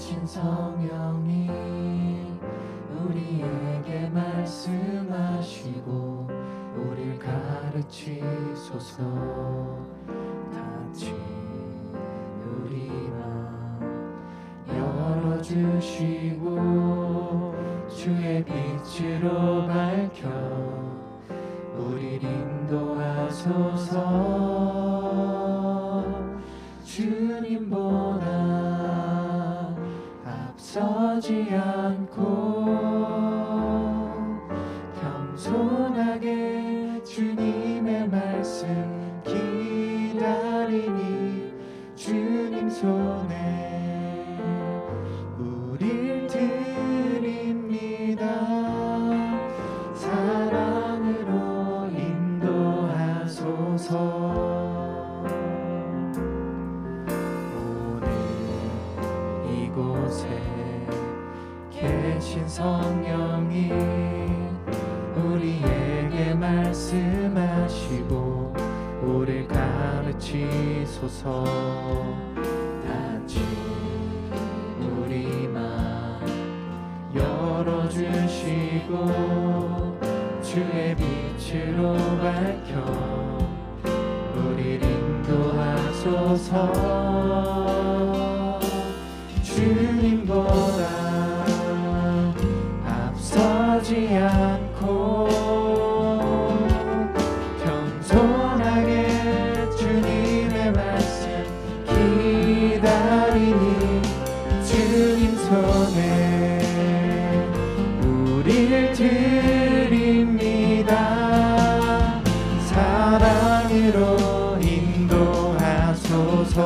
계신 성령이 우리에게 말씀하시고 우릴 가르치소서. 닫힌 우리 맘 열어주시고 주의 빛으로 밝혀 우릴 인도하소서. 주님보다 앞서지 않고 겸손하게 주님의 말씀 기다리니 주님 손에 우릴 드립니다. 사랑으로 인도하소서. 이곳에 계신 성령이 우리에게 말씀하시고 우릴 가르치소서. 닫힌 우리 맘 열어주시고 주의 빛으로 밝혀 우릴 인도하소서. 주님보다 앞서지 않고 겸손하게 주님의 말씀 기다리니 주님 손에 우릴 드립니다. 사랑으로 인도하소서.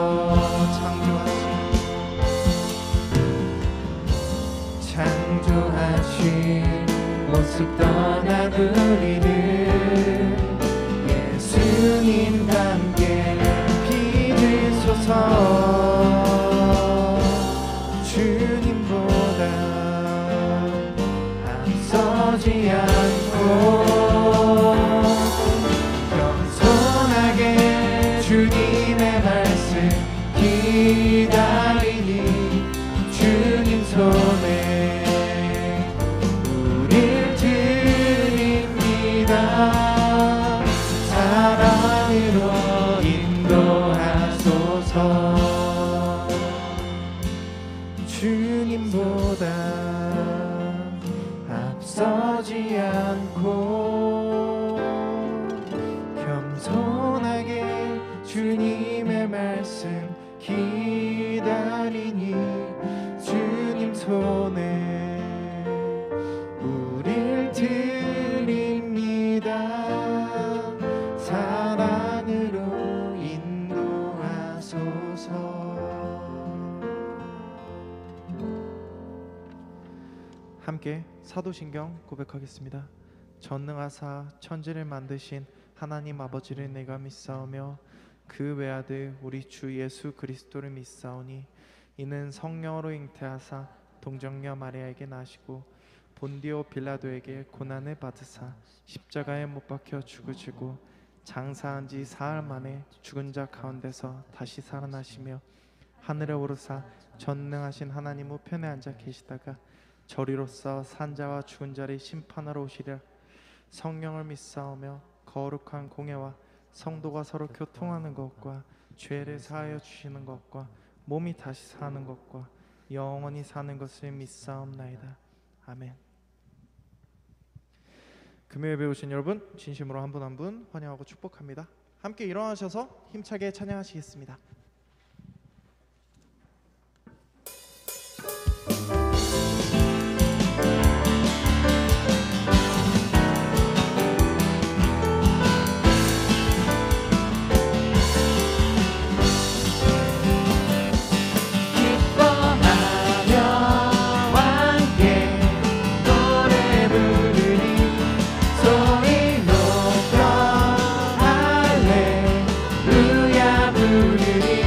창조하신 모습 떠난 우리를 예수님과 함께 믿으소서. 주님보다 앞서지 않고 겸손하게 주님의 말씀 기다리니 주님 손에 사랑으로 인도하소서. 주님보다 앞서지 않고 겸손하게 주님의 말씀 기다리니 주님 손에 우릴 드립니다. 사랑으로 인도하소서. 함께 사도신경 고백하겠습니다. 전능하사 천지를 만드신 하나님 아버지를 내가 믿사오며 그 외아들 우리 주 예수 그리스도를 믿사오니 이는 성령으로 잉태하사 동정녀 마리아에게 나시고 본디오 빌라도에게 고난을 받으사 십자가에 못 박혀 죽으시고 장사한 지 사흘 만에 죽은 자 가운데서 다시 살아나시며 하늘에 오르사 전능하신 하나님 우편에 앉아 계시다가 저리로서 산자와 죽은 자를 심판하러 오시리라. 성령을 믿사오며 거룩한 공예와 성도가 서로 교통하는 것과 죄를 사하여 주시는 것과 몸이 다시 사는 것과 영원히 사는 것을 믿사옵나이다. 아멘. 금요일 배우신 여러분 진심으로 한 분 한 분 환영하고 축복합니다. 함께 일어나셔서 힘차게 찬양하시겠습니다. 소리 높여 할렐루야 부르리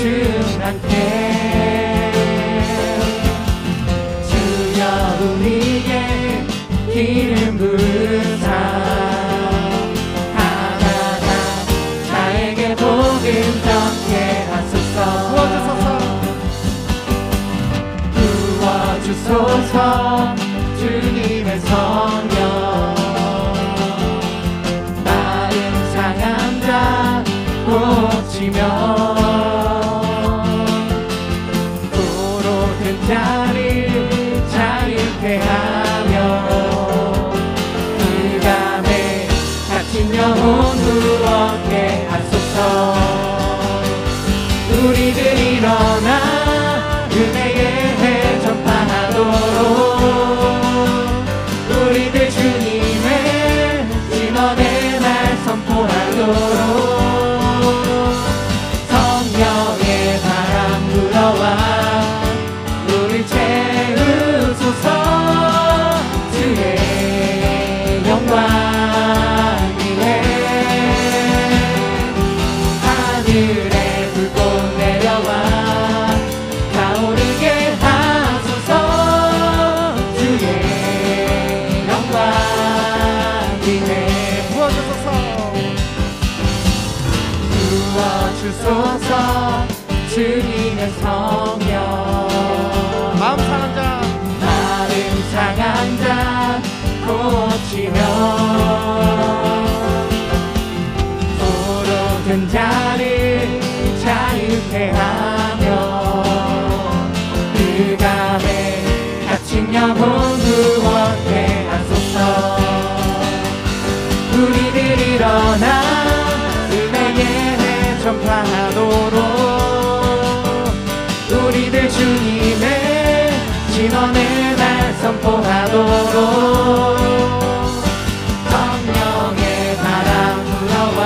주님께 주여 우리에게 기름 부으사 하나가 나에게 복음 전케 하소서 부어주소서 주님의 성령 마음 상한 자 고치며 포로된 자를 자유케 하며 그 밤에 갇힌 영혼 구원케 하소서 우리들 일어나 은혜의 해 전파하도록 우리들 주님의 진언의 날 선포하도록 성령의 바람 불어와 우리 채우소서 주의 영광 위에 하늘에 불꽃 내려와 타오르게 하소서 주의 영광 위에 부어주소서 주님의 성령 마음 상한 자 마음 상한 자 고치며 포로된 자를 자유케 하며 그 밤에 갇힌 영혼 구원케 하소서 우리들 일어나 은혜의 해 전파하도록 우리들 주님의 진언의 날 선포하도록 성령의 바람 불어와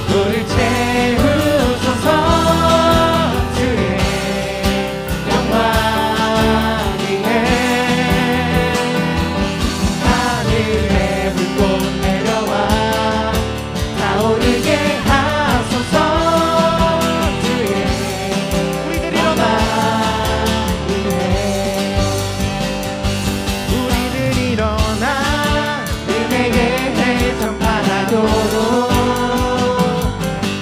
우리 채우소서 주의 영광 위에 하늘에 불꽃 내려와 타오르게 하소서 주의 우리들 일어나 우리들 일어나 은혜의 해 전파하도록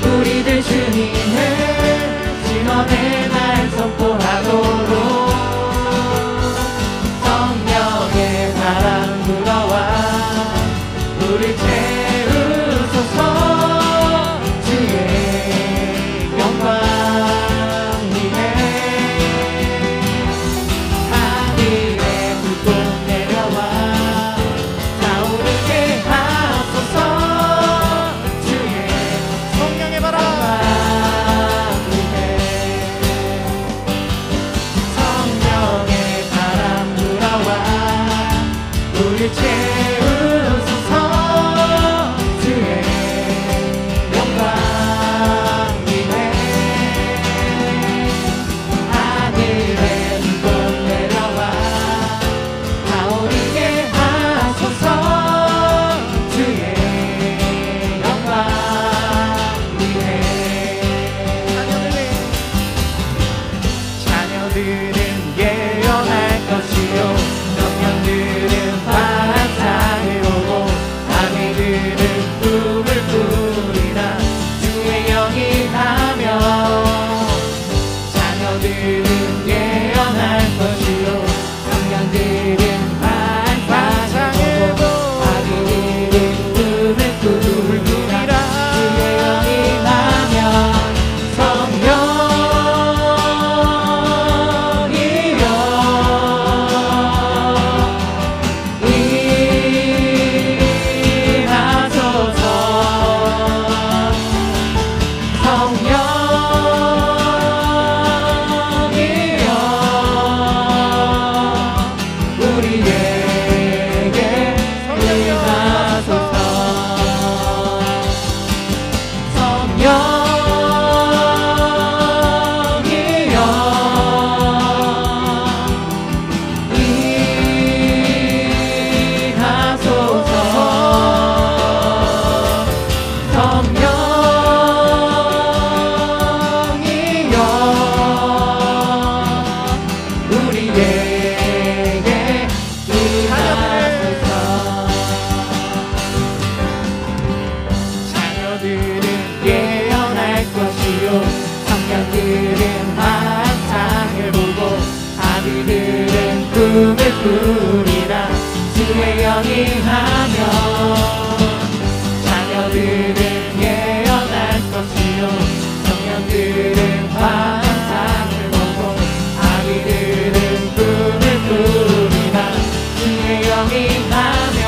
우리들 주님의 진언의 날 선포하도록 성령의 바람 불어와 우리 채우소서 주의 영광 위에 하늘에 불꽃 내려와 타오르게 하소서 주의 성령의 바람 위에 성령의 바람 불어와 우리 채우소서 주의 영광 위에 하늘에 불꽃 내려와 타오르게 하소서 주의 영광 위에 자녀들은 예언할 것이요 청년들은 환상을 보고 아기들은 꿈을 꾸리라 주의 영이 하며 자녀들은 예언할 것이요 청년들은 환상을 보고 아기들은 꿈을 꾸리라 주의 영이 하며 성령이여 임하소서 성령이여 우리에게 임하소서 성령이여 부르리라. 주의 영이 하면 자녀들은 예언할 것이요 청년들은 환상을 보고 아기들은 꿈을 꾸리라. 주의 영이 하면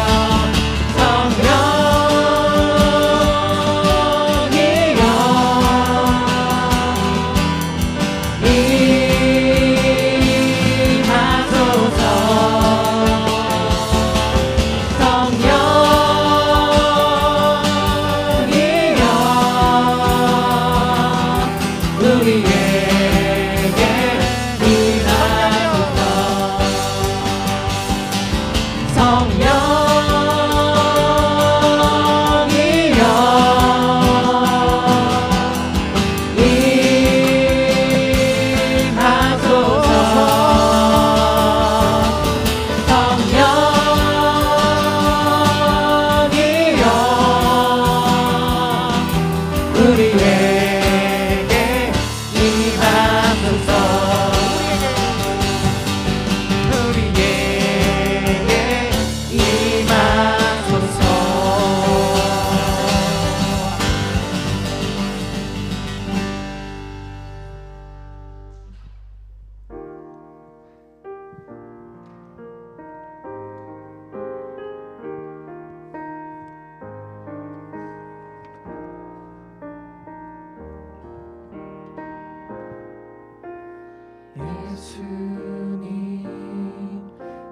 예수님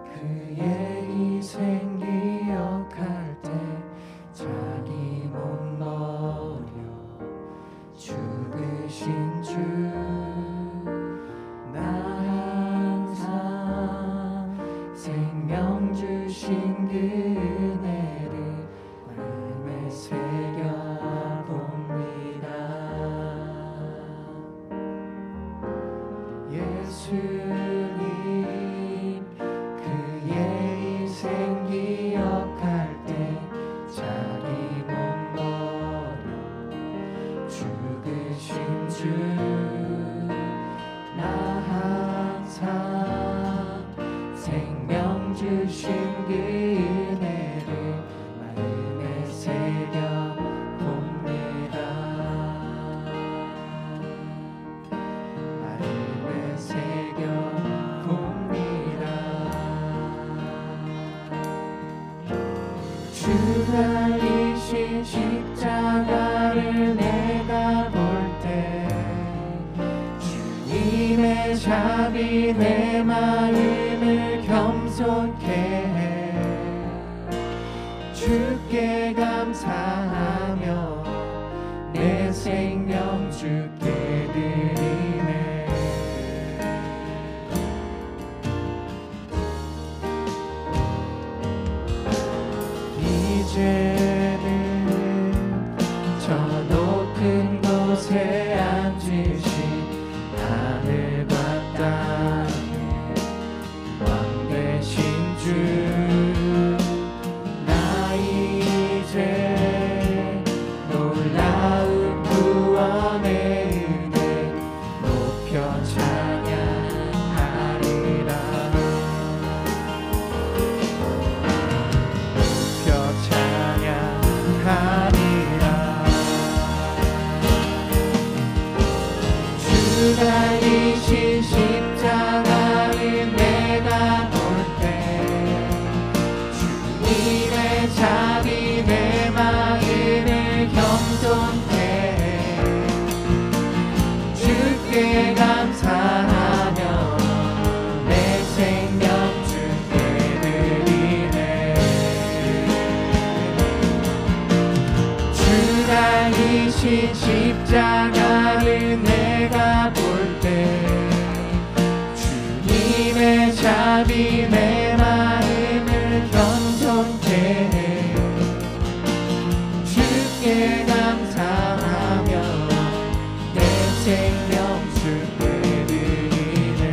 그의 희생 기억할 때 자기 몸 버려 죽으신 주 나 항상 생명 주신 그 은혜를 마음에 새겨봅니다. 예수님 그의 희생 기억할 때 자기 몸 버려 죽으신 주 나 항상 생명 주신 그 은혜를 마음에 새겨봅니다. 마음에 새겨봅니다. 주 달리신 십자가를 내가 볼 때 주님의 자비 내 마음을 겸손케 해 주께 감사하며 내 생명 주께 드리네. 이제는 저 높은 곳에 앉으신 하늘과 땅의 왕 되신 주 나 이제 놀라운 구원의 은혜 높여 찬양하리라. 높여 찬양하리라. 주 달리신 십자가를 내가 볼 때 주님의 자비 내 마음을 겸손케 해 주께 감사하며 내 생명 주께 드리네. 주 달리신 십자가를 내가 볼 때 주님의 자비 내 마음을 겸손케 해 주께 감사하며 내 생명 주께 드리네.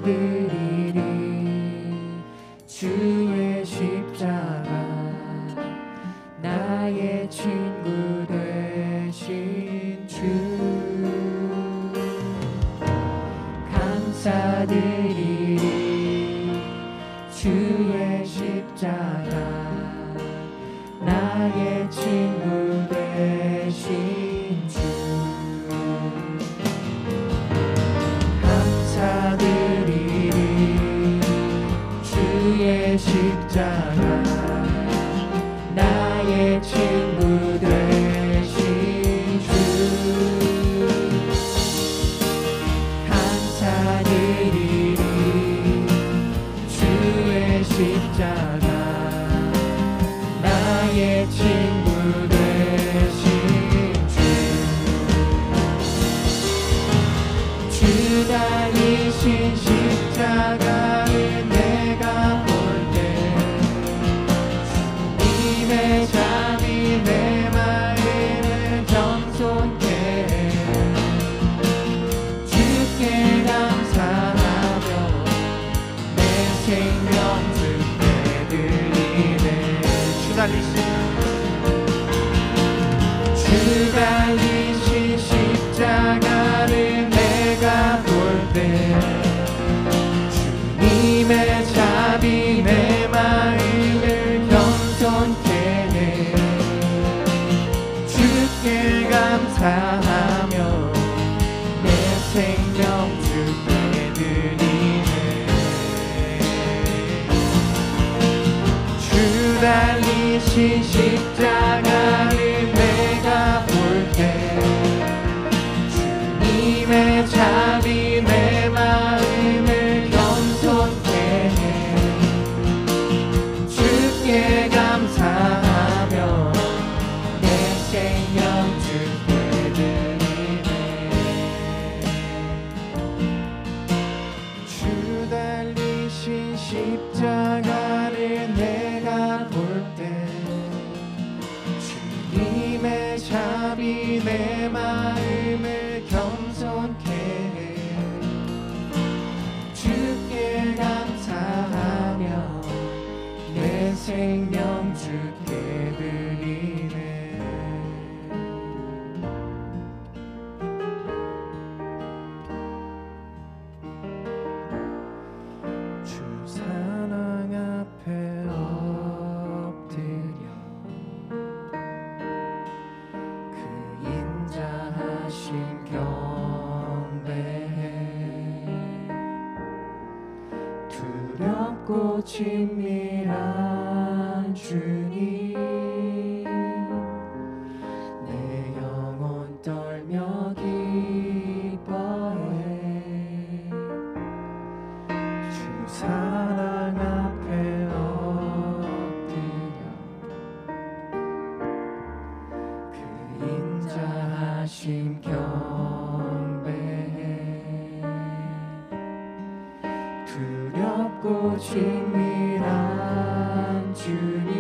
감사드리리 주의 십자가 나의 친구 되시 십자가 나의 친구 되신 주 감사드리리 주의 십자가 나의 친구 되신 주 감사드리리 주의 십자가 나의 친구 되신 주 달리신 십자가를 내가 볼 때 주님의 잠이 내 마음을 겸손케 해 주께 감사하며 내 생명 주께 드리네 주 달리신 십자가를 내가 볼 때 주님의 자비 내 마음을 겸손케 해 주께 감사하며 내 생명 주께 드리네 주 달리신 십자가를 내가 볼 때 주님의 자비 내 마음을 겸손케 해 주께 감사하며 내 생명 주께 드리네 주 달리신 십자가를 내가 볼 때 주님의 자비 내 마음을 겸손케 해 주께 감사하며 내 생명 주께 드리네 주 사랑 앞에 엎드려 그 인자하심 경배해 두렵고 친밀한 주님 내 영혼 떨며 기뻐해 주 사랑 앞에 엎드려 그 인자하심 경배해 두렵고 친밀한 주님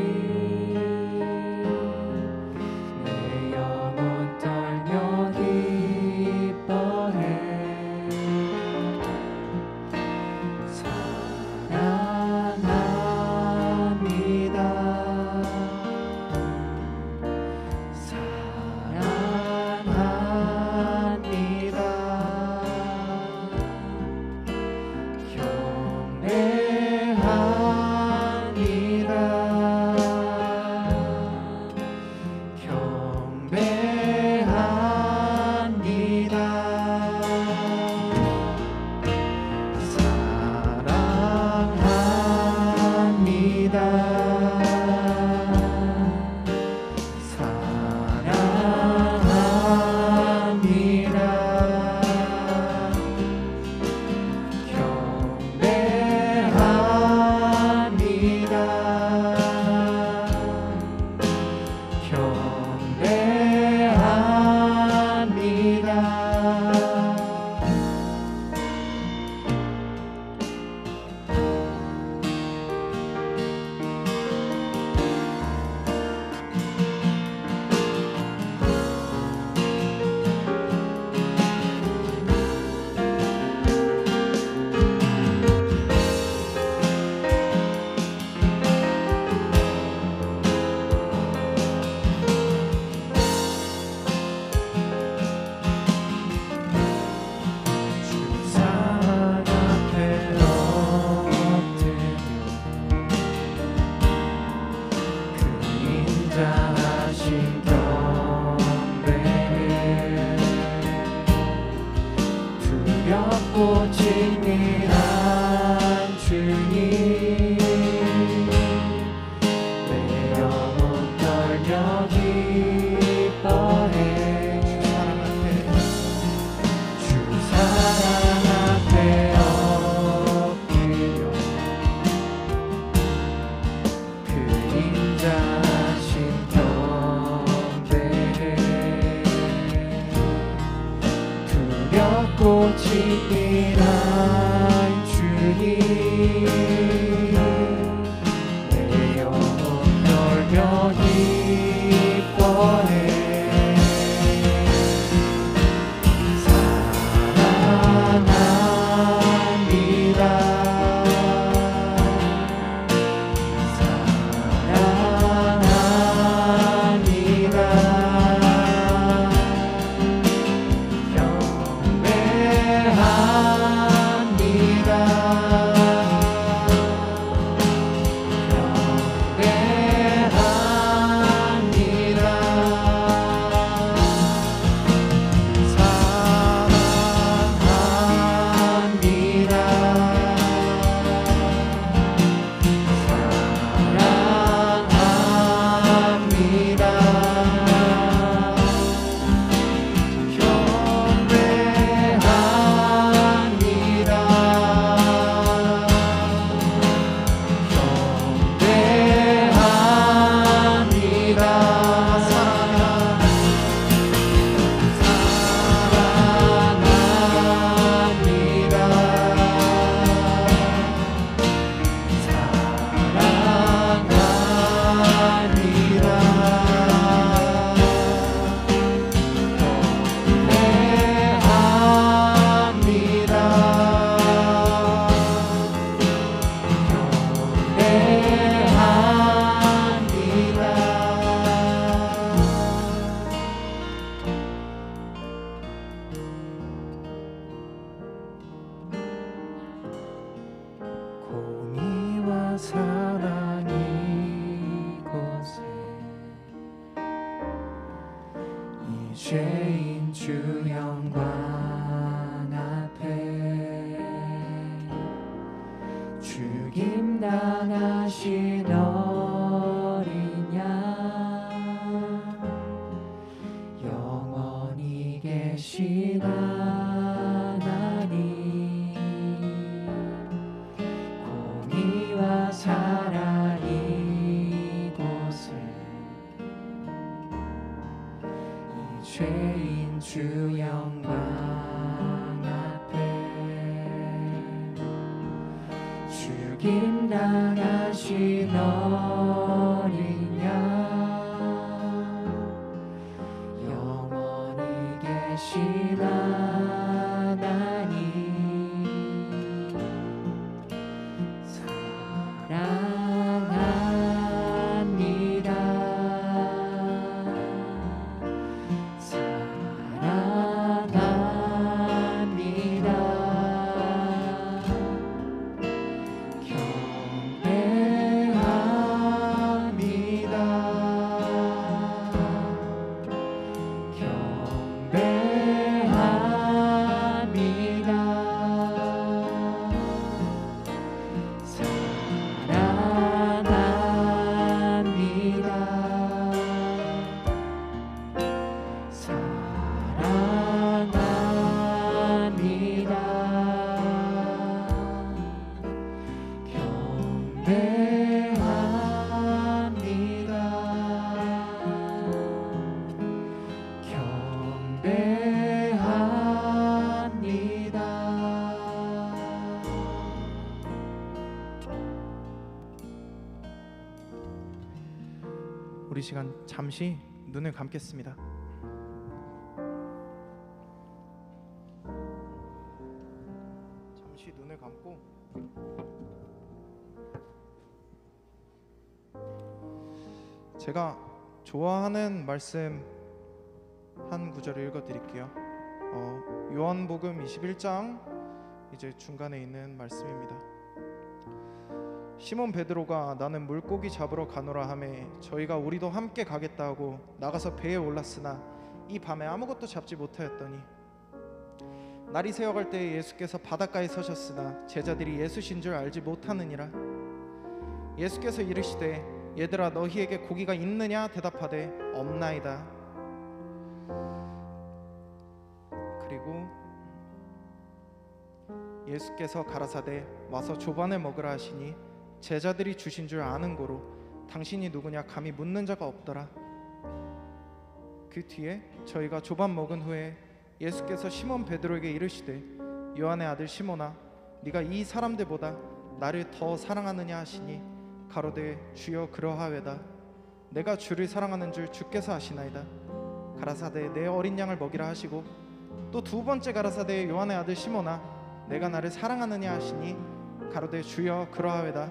친밀한 주님 내 영혼 떨며 기뻐해 주 사랑 앞에 엎드려 그림자신 경배해 두렵고 친밀한 주님 내 영혼 떨며 기뻐해 사랑합니다 공의와 사랑 이곳에 이 죄인 주 영광 앞에 죽임 당하신 어린 양 영원히 계신 하나님 공의와 사랑 이곳에 이 죄인 주 영광 앞에 죽임 당하신 어린 양 영원히 계신 하나님 사랑합니다 사랑합니다 우리 시간 잠시 눈을 감겠습니다. 잠시 눈을 감고 제가 좋아하는 말씀 한 구절을 읽어드릴게요. 요한복음 21장 이제 중간에 있는 말씀입니다. 시몬 베드로가 나는 물고기 잡으러 가노라 하매 저희가 우리도 함께 가겠다 하고 나가서 배에 올랐으나 이 밤에 아무것도 잡지 못하였더니 날이 새어갈 때에 예수께서 바닷가에 서셨으나 제자들이 예수신 줄 알지 못하느니라. 예수께서 이르시되 얘들아 너희에게 고기가 있느냐 대답하되 없나이다. 그리고 예수께서 가라사대 와서 조반을 먹으라 하시니 제자들이 주신 줄 아는 고로 당신이 누구냐 감히 묻는 자가 없더라. 그 뒤에 저희가 조반 먹은 후에 예수께서 시몬 베드로에게 이르시되 요한의 아들 시몬아 네가 이 사람들보다 나를 더 사랑하느냐 하시니 가로되 주여 그러하외다. 내가 주를 사랑하는 줄 주께서 아시나이다. 가라사대 내 어린 양을 먹이라 하시고 또 두 번째 가라사대 요한의 아들 시몬아 내가 나를 사랑하느냐 하시니 가로되 주여 그러하외다.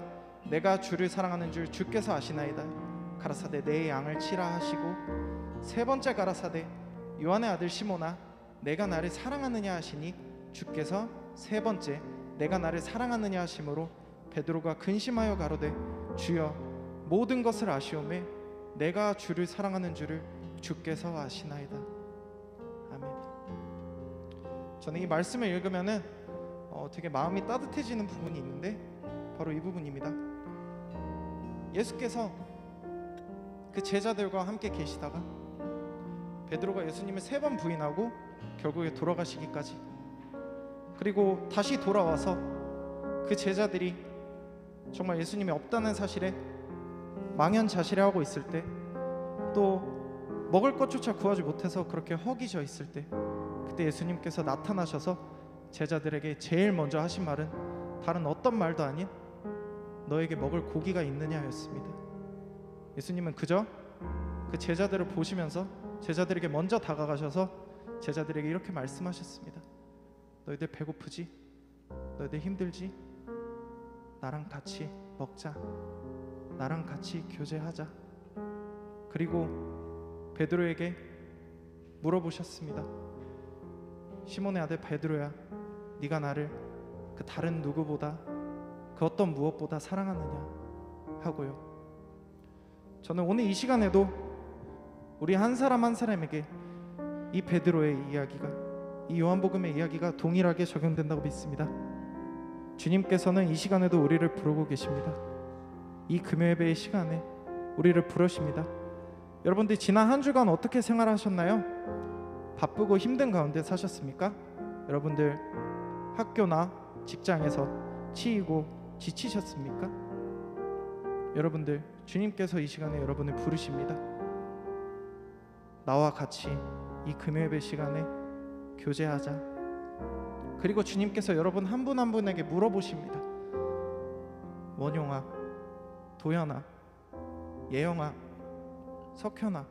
내가 주를 사랑하는 줄 주께서 아시나이다. 가라사대 내 양을 치라 하시고 세 번째 가라사대 요한의 아들 시몬아 내가 나를 사랑하느냐 하시니 주께서 세 번째 내가 나를 사랑하느냐 하심으로 베드로가 근심하여 가로되 주여 모든 것을 아시오매 내가 주를 사랑하는 줄을 주께서 아시나이다. 아멘. 저는 이 말씀을 읽으면은 되게 마음이 따뜻해지는 부분이 있는데 바로 이 부분입니다. 예수께서 그 제자들과 함께 계시다가 베드로가 예수님을 3번 부인하고 결국에 돌아가시기까지, 그리고 다시 돌아와서 그 제자들이 정말 예수님이 없다는 사실에 망연자실해하고 있을 때, 또 먹을 것조차 구하지 못해서 그렇게 허기져 있을 때, 그때 예수님께서 나타나셔서 제자들에게 제일 먼저 하신 말은 다른 어떤 말도 아닌 너에게 먹을 고기가 있느냐였습니다. 예수님은 그저 그 제자들을 보시면서 제자들에게 먼저 다가가셔서 제자들에게 이렇게 말씀하셨습니다. 너희들 배고프지? 너희들 힘들지? 나랑 같이 먹자. 나랑 같이 교제하자. 그리고 베드로에게 물어보셨습니다. 시몬의 아들 베드로야, 네가 나를 그 다른 누구보다 그 어떤 무엇보다 사랑하느냐 하고요. 저는 오늘 이 시간에도 우리 한 사람 한 사람에게 이 베드로의 이야기가, 이 요한복음의 이야기가 동일하게 적용된다고 믿습니다. 주님께서는 이 시간에도 우리를 부르고 계십니다. 이 금요예배의 시간에 우리를 부르십니다. 여러분들 지난 한 주간 어떻게 생활하셨나요? 바쁘고 힘든 가운데 사셨습니까? 여러분들 학교나 직장에서 치이고 지치셨습니까? 여러분들 주님께서 이 시간에 여러분을 부르십니다. 나와 같이 이 금요예배 시간에 교제하자. 그리고 주님께서 여러분 한 분 한 분에게 물어보십니다. 원용아, 도연아, 예영아, 석현아,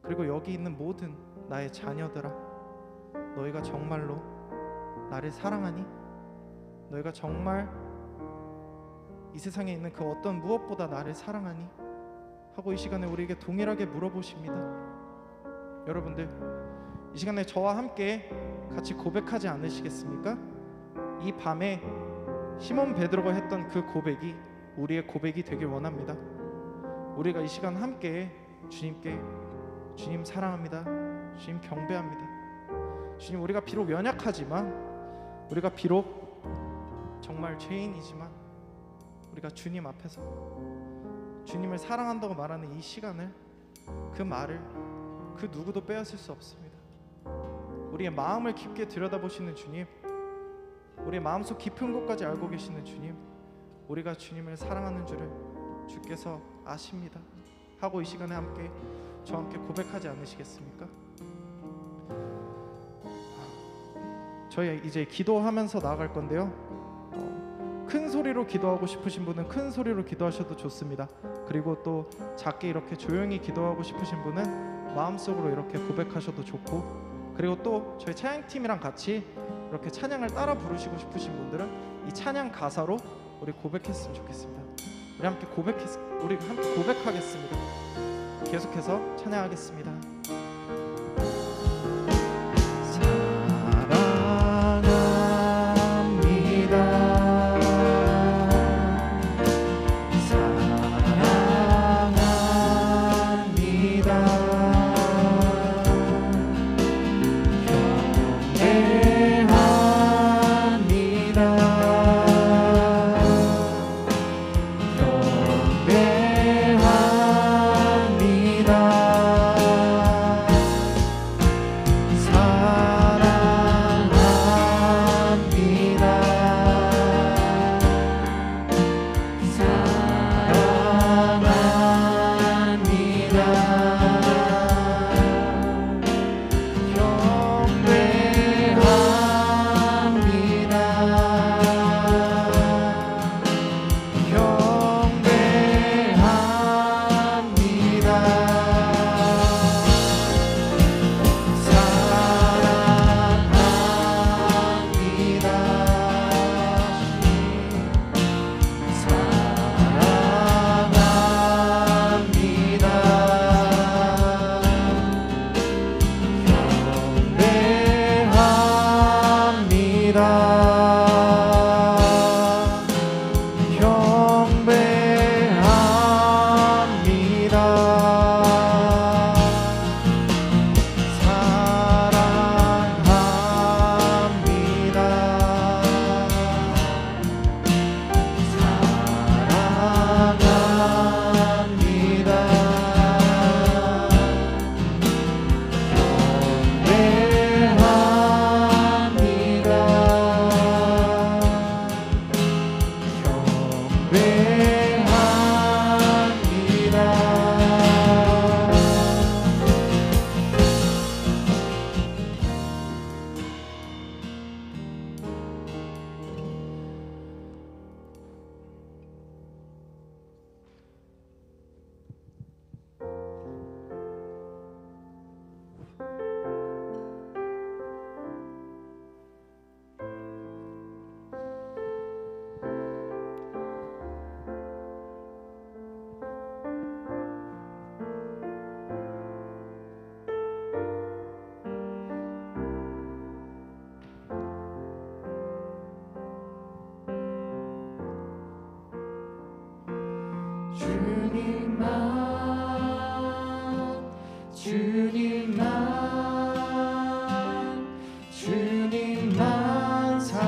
그리고 여기 있는 모든 나의 자녀들아, 너희가 정말로 나를 사랑하니? 너희가 정말 이 세상에 있는 그 어떤 무엇보다 나를 사랑하니? 하고 이 시간에 우리에게 동일하게 물어보십니다. 여러분들 이 시간에 저와 함께 같이 고백하지 않으시겠습니까? 이 밤에 시몬 베드로가 했던 그 고백이 우리의 고백이 되길 원합니다. 우리가 이 시간 함께 주님께 주님 사랑합니다, 주님 경배합니다, 주님 우리가 비록 연약하지만, 우리가 비록 정말 죄인이지만 우리가 주님 앞에서 주님을 사랑한다고 말하는 이 시간을, 그 말을 그 누구도 빼앗을 수 없습니다. 우리의 마음을 깊게 들여다보시는 주님, 우리의 마음속 깊은 곳까지 알고 계시는 주님, 우리가 주님을 사랑하는 줄을 주께서 아십니다 하고 이 시간에 함께 저와 함께 고백하지 않으시겠습니까? 저희 이제 기도하면서 나아갈 건데요, 큰 소리로 기도하고 싶으신 분은 큰 소리로 기도하셔도 좋습니다. 그리고 또 작게 이렇게 조용히 기도하고 싶으신 분은 마음속으로 이렇게 고백하셔도 좋고, 그리고 또 저희 찬양팀이랑 같이 이렇게 찬양을 따라 부르시고 싶으신 분들은 이 찬양 가사로 우리 고백했으면 좋겠습니다. 우리 함께 고백하겠습니다. 계속해서 찬양하겠습니다. 사랑합니다. 주님만 사랑하리.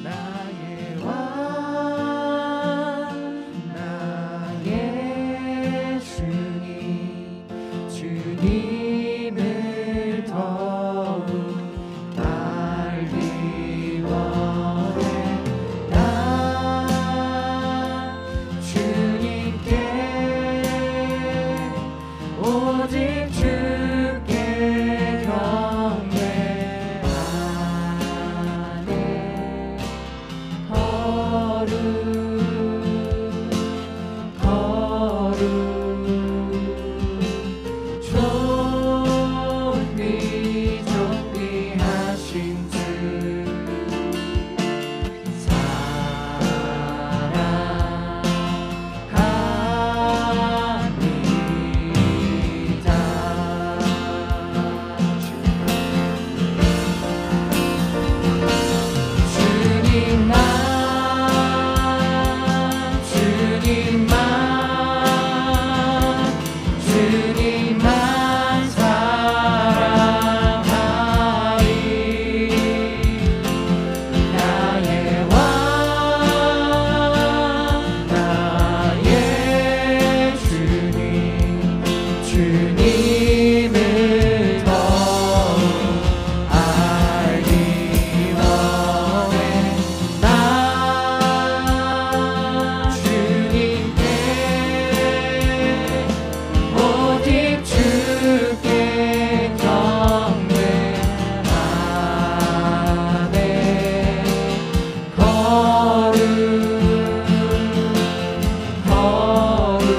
나의 왕 나의 주님, 주님을 더욱 알기 원해. 나 주님께 오직 주께 경배하네. 거룩 거룩 존귀 존귀하신 주 주님만 사랑하리. 나의 왕 나의 주님, 주님을 더욱 알기 원해. 나 주님께 오직 주께 경배하네. 거룩 거룩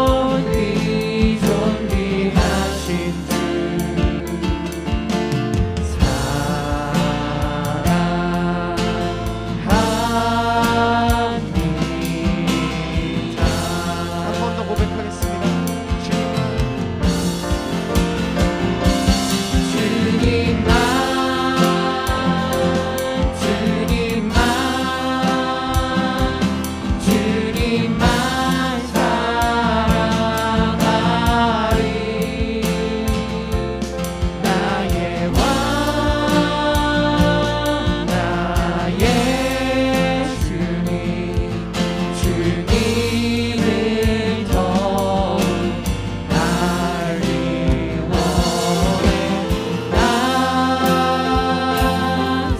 존귀 존귀하신 주 사랑합니다. 한 번 더 고백하겠습니다. 주님만 주님만 사랑하리. 나의 왕 나의 주님, 주님을 더욱 알기 원해. 나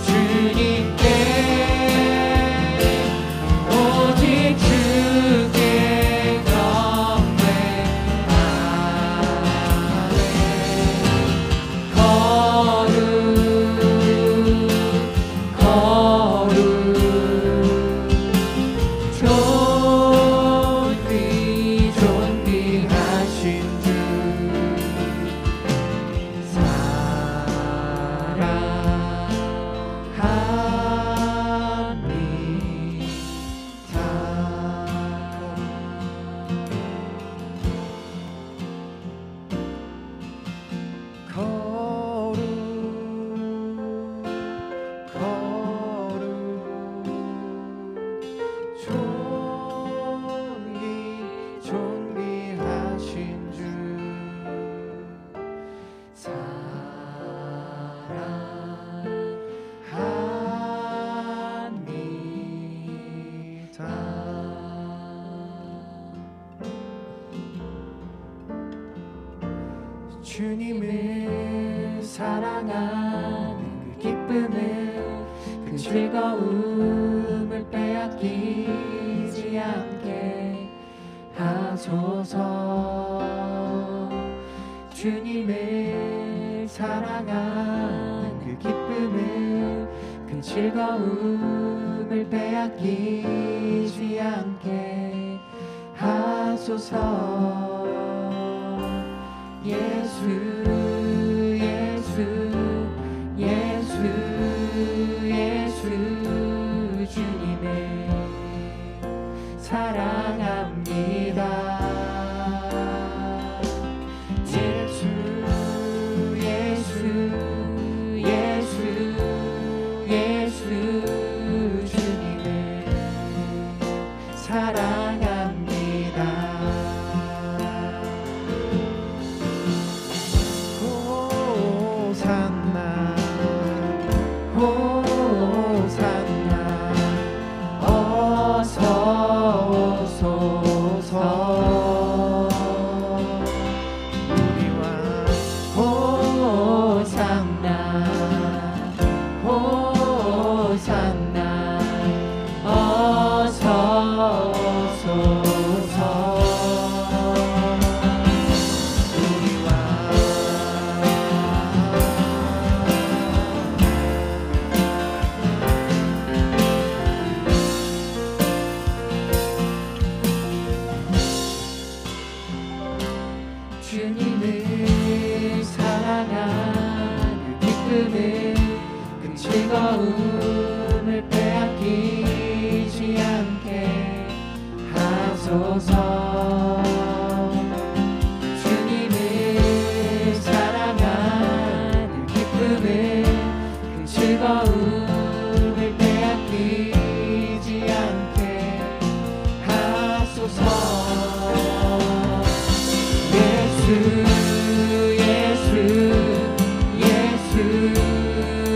주님께 오직 주께 경배하네. 거룩 거룩 존귀 존귀하신 주 사랑합니다. 거룩 거룩 존귀 존귀하신 주 사랑합니다. 주님을 사랑하는 그 기쁨을, 그 즐거움을 빼앗기지 않게 하소서. 주님을 사랑하는 그 기쁨을, 그 즐거움을 빼앗기지 않게 하소서. 예수 예수 예수 예수 주님을 사랑합니다. 예수 예수 예수 뜨거움을 빼앗기지 않게 하소서. 예수 예수 예수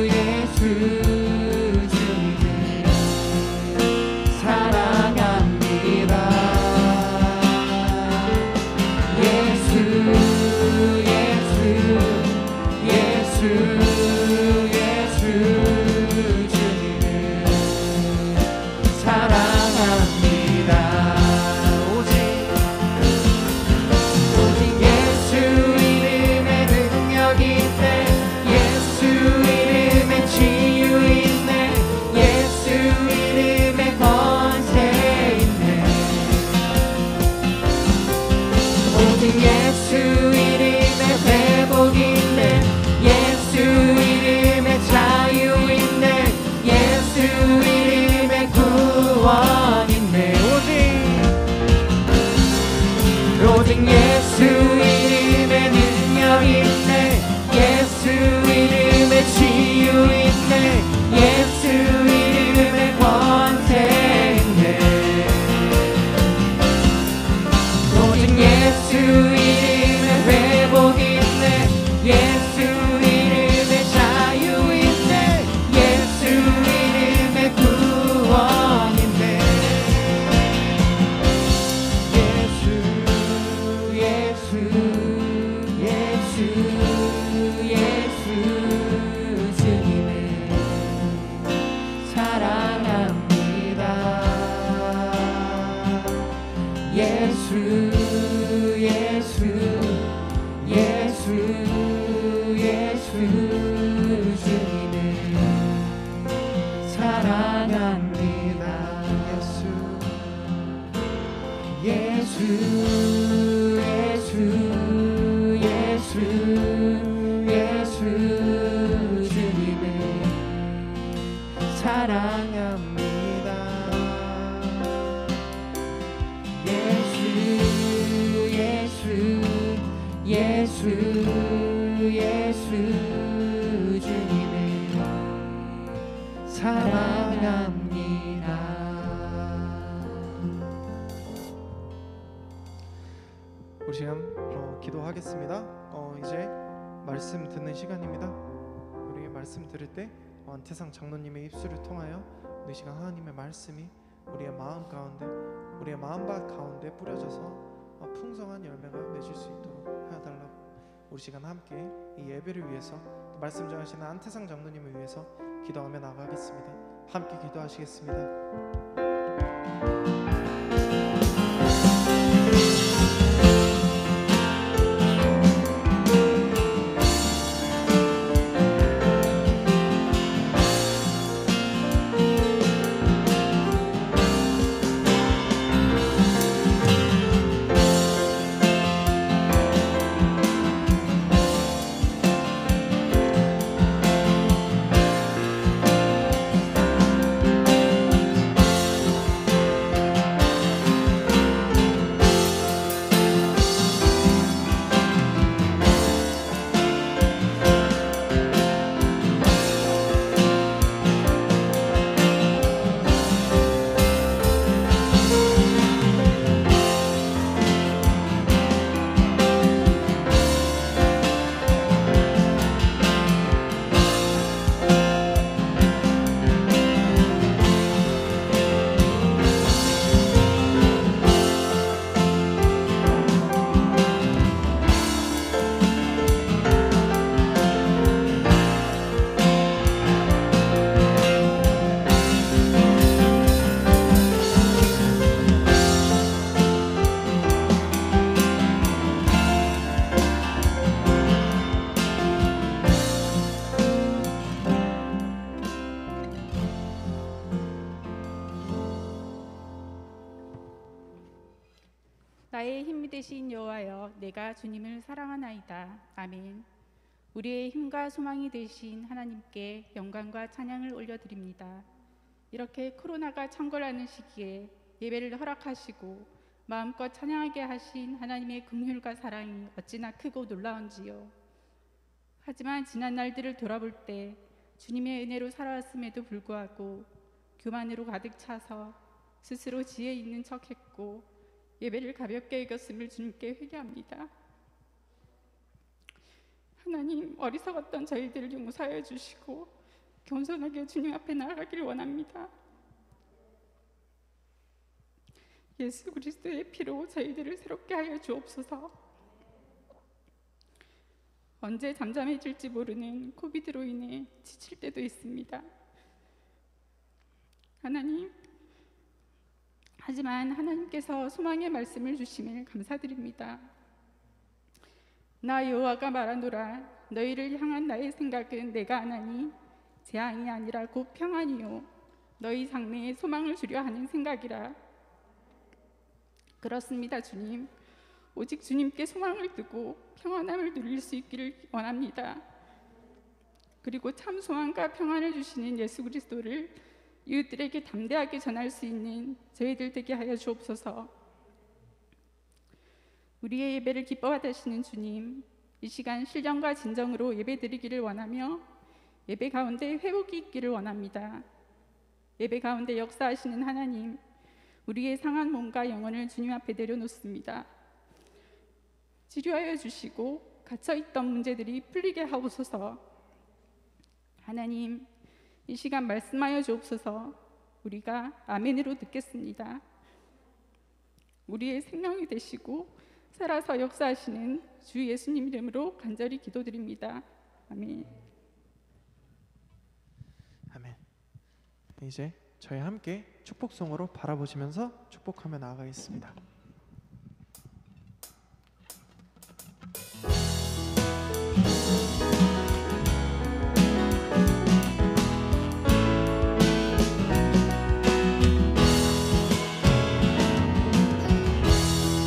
예수 주님을 사랑합니다. 예수 예수 예수 예수 주님을 사랑합니다. 오직 예수 이름에 능력이 있네. 예수 이름에 치유 있네. 예수 이름에 권세 있네. 오직 예수 이름에 회복 있네. 예수 이름에 자유 있네. 예수 이름에 구원 있네. 오직 예수 이름에 능력 있네. 예수 이름에 치유 있네. 예수 이름에 권세 있네. 오직 예수 이름에 회복 있네. 예수 이름에 자유 있네. 예수 이름에 구원 있네. 예수 예수 예수 예수 주님을 사랑합니다. 예수 예수 예수 예수 주님을 사랑합니다. 예수 예수 예수 예수 주님을 사랑합니다. 예수 예수 예수 예수 주님을 사랑합니다. 우리 시간 기도하겠습니다. 이제 말씀 듣는 시간입니다. 우리 말씀 들을 때 안태상 장로님의 입술을 통하여 이 시간 하나님의 말씀이 우리의 마음 가운데, 우리의 마음밭 가운데 뿌려져서 풍성한 열매가 맺을 수 있도록 하여달라고 우리 시간 함께 이 예배를 위해서, 또 말씀 전하시는 안태상 장로님을 위해서 기도하며 나가겠습니다. 함께 기도하시겠습니다. 나의 힘이 되신 여호와여, 내가 주님을 사랑하나이다. 아멘. 우리의 힘과 소망이 되신 하나님께 영광과 찬양을 올려드립니다. 이렇게 코로나가 창궐하는 시기에 예배를 허락하시고 마음껏 찬양하게 하신 하나님의 긍휼과 사랑이 어찌나 크고 놀라운지요. 하지만 지난 날들을 돌아볼 때 주님의 은혜로 살아왔음에도 불구하고 교만으로 가득 차서 스스로 지혜 있는 척했고 예배를 가볍게 여겼음을 주님께 회개합니다. 하나님, 어리석었던 저희들을 용서하여 주시고 겸손하게 주님 앞에 나아가기를 원합니다. 예수 그리스도의 피로 저희들을 새롭게 하여 주옵소서. 언제 잠잠해질지 모르는 코비드로 인해 지칠 때도 있습니다. 하나님, 하지만 하나님께서 소망의 말씀을 주심을 감사드립니다. 나 여호와가 말하노라. 너희를 향한 나의 생각은 내가 아나니 재앙이 아니라 곧 평안이요 너희 장래에 소망을 주려 하는 생각이라. 그렇습니다, 주님. 오직 주님께 소망을 두고 평안함을 누릴 수 있기를 원합니다. 그리고 참 소망과 평안을 주시는 예수 그리스도를 이웃들에게 담대하게 전할 수 있는 저희들 되게 하여 주옵소서. 우리의 예배를 기뻐 받으시는 주님, 이 시간 신령과 진정으로 예배드리기를 원하며 예배 가운데 회복이 있기를 원합니다. 예배 가운데 역사하시는 하나님, 우리의 상한 몸과 영혼을 주님 앞에 내려놓습니다. 치료하여 주시고 갇혀있던 문제들이 풀리게 하옵소서. 하나님, 이 시간 말씀하여 주옵소서. 우리가 아멘으로 듣겠습니다. 우리의 생명이 되시고 살아서 역사하시는 주 예수님 이름으로 간절히 기도드립니다. 아멘. 아멘. 이제 저희 함께 축복송으로 바라보시면서 축복하며 나아가겠습니다.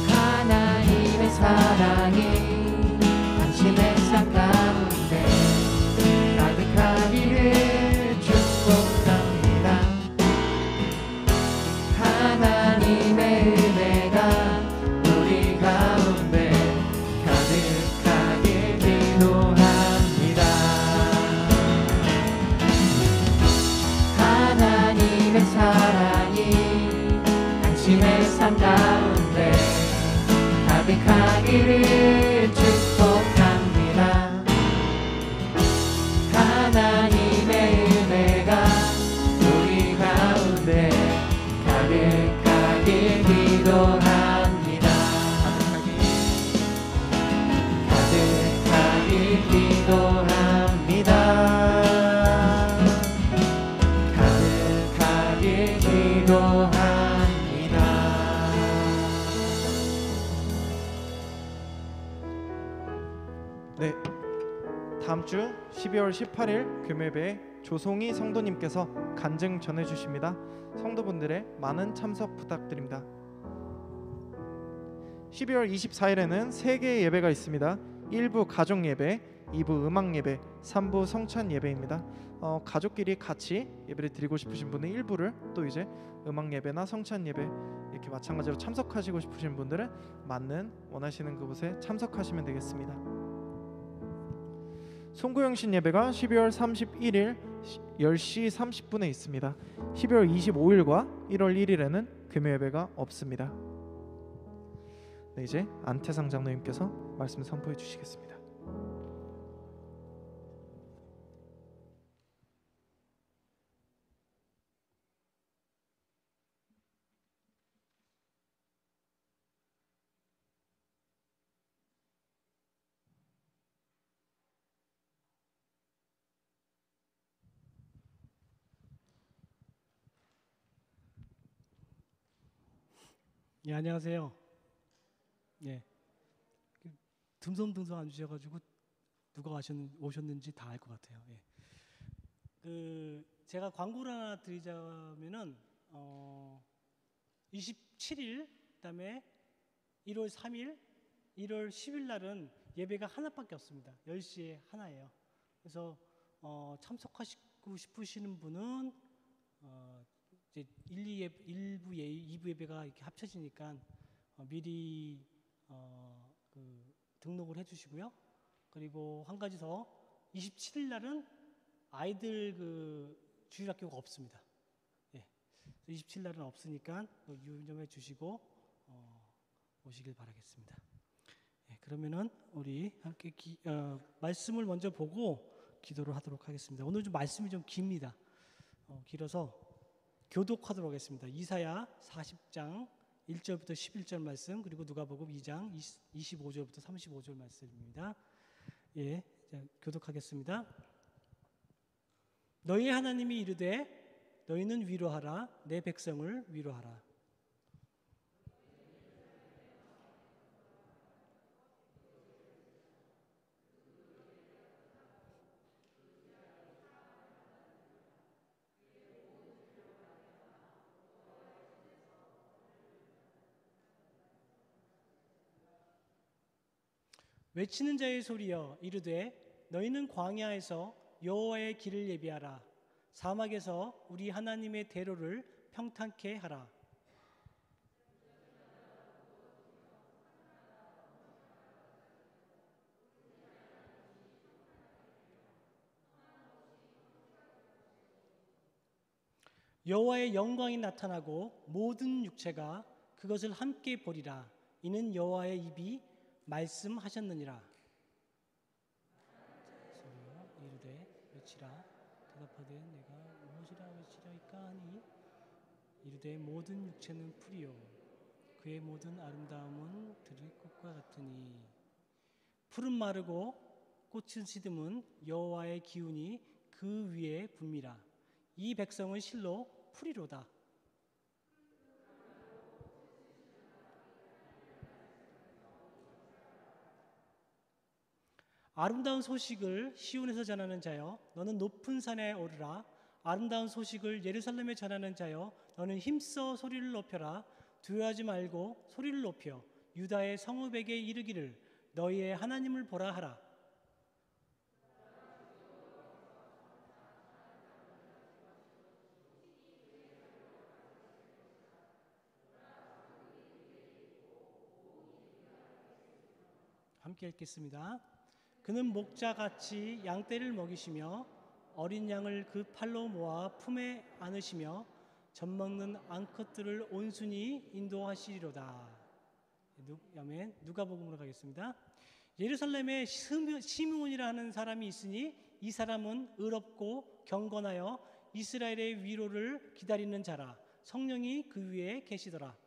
하나님의 사랑이 당신의 삶 가운데 가득하기를 축복합니다. 하나님의 은혜가 우리 가운데 가득하게 기도합니다. 하나님의 사랑이 당신의 삶 가운데 가득하기를 축복합니다. 하나님의 은혜가 우리 가운데 가득하게 기도합니다. 가득하게 기도합니다. 가득하게 기도합니다. 네, 다음 주 12월 18일 금요일에 조송희 성도님께서 간증 전해주십니다. 성도분들의 많은 참석 부탁드립니다. 12월 24일에는 3개의 예배가 있습니다. 1부 가족 예배, 2부 음악 예배, 3부 성찬 예배입니다. 가족끼리 같이 예배를 드리고 싶으신 분은 1부를, 또 이제 음악 예배나 성찬 예배 이렇게 마찬가지로 참석하시고 싶으신 분들은 맞는 원하시는 그곳에 참석하시면 되겠습니다. 송구영신 예배가 12월 31일 10시 30분에 있습니다. 12월 25일과 1월 1일에는 금요 예배가 없습니다. 네, 이제 안태상 장로님께서 말씀 선포해 주시겠습니다. 예, 안녕하세요. 예, 듬성듬성 앉으셔가지고 누가 오셨는지 다 알 것 같아요. 예. 제가 광고를 하나 드리자면은 27일, 그다음에 1월 3일, 1월 10일 날은 예배가 하나밖에 없습니다. 10시에 하나예요. 그래서 참석하시고 싶으시는 분은 이제 1부 2부 예배가 이렇게 합쳐지니까 미리 등록을 해주시고요. 그리고 한 가지 더, 27일 날은 아이들 그 주일학교가 없습니다. 예. 27 날은 없으니까 유념해 주시고 오시길 바라겠습니다. 예, 그러면은 우리 함께 말씀을 먼저 보고 기도를 하도록 하겠습니다. 오늘 좀 말씀이 좀 깁니다. 길어서 교독하도록 하겠습니다. 이사야 40장 1절부터 11절 말씀, 그리고 누가복음 2장 25절부터 35절 말씀입니다. 예, 자, 교독하겠습니다. 너희 하나님이 이르되 너희는 위로하라, 내 백성을 위로하라. 외치는 자의 소리여 이르되 너희는 광야에서 여호와의 길을 예비하라. 사막에서 우리 하나님의 대로를 평탄케 하라. 여호와의 영광이 나타나고 모든 육체가 그것을 함께 보리라. 이는 여호와의 입이 말씀하셨느니라. 이르되 외치라. 대답하되 내가 무엇이라 외치리까 하니 이르되 모든 육체는 풀이요 그의 모든 아름다움은 들꽃과 같으니 풀은 마르고 꽃은 시듬은 여호와의 기운이 그 위에 붐이라. 이 백성은 실로 풀이로다. 아름다운 소식을 시온에서 전하는 자여 너는 높은 산에 오르라. 아름다운 소식을 예루살렘에 전하는 자여 너는 힘써 소리를 높여라. 두려워하지 말고 소리를 높여 유다의 성읍에게 이르기를 너희의 하나님을 보라 하라. 함께 읽겠습니다. 그는 목자같이 양떼를 먹이시며 어린 양을 그 팔로 모아 품에 안으시며 젖먹는 암컷들을 온순히 인도하시리로다. 아멘. 누가복음으로 가겠습니다. 예루살렘에 시므온이라 하는 사람이 있으니 이 사람은 의롭고 경건하여 이스라엘의 위로를 기다리는 자라. 성령이 그 위에 계시더라.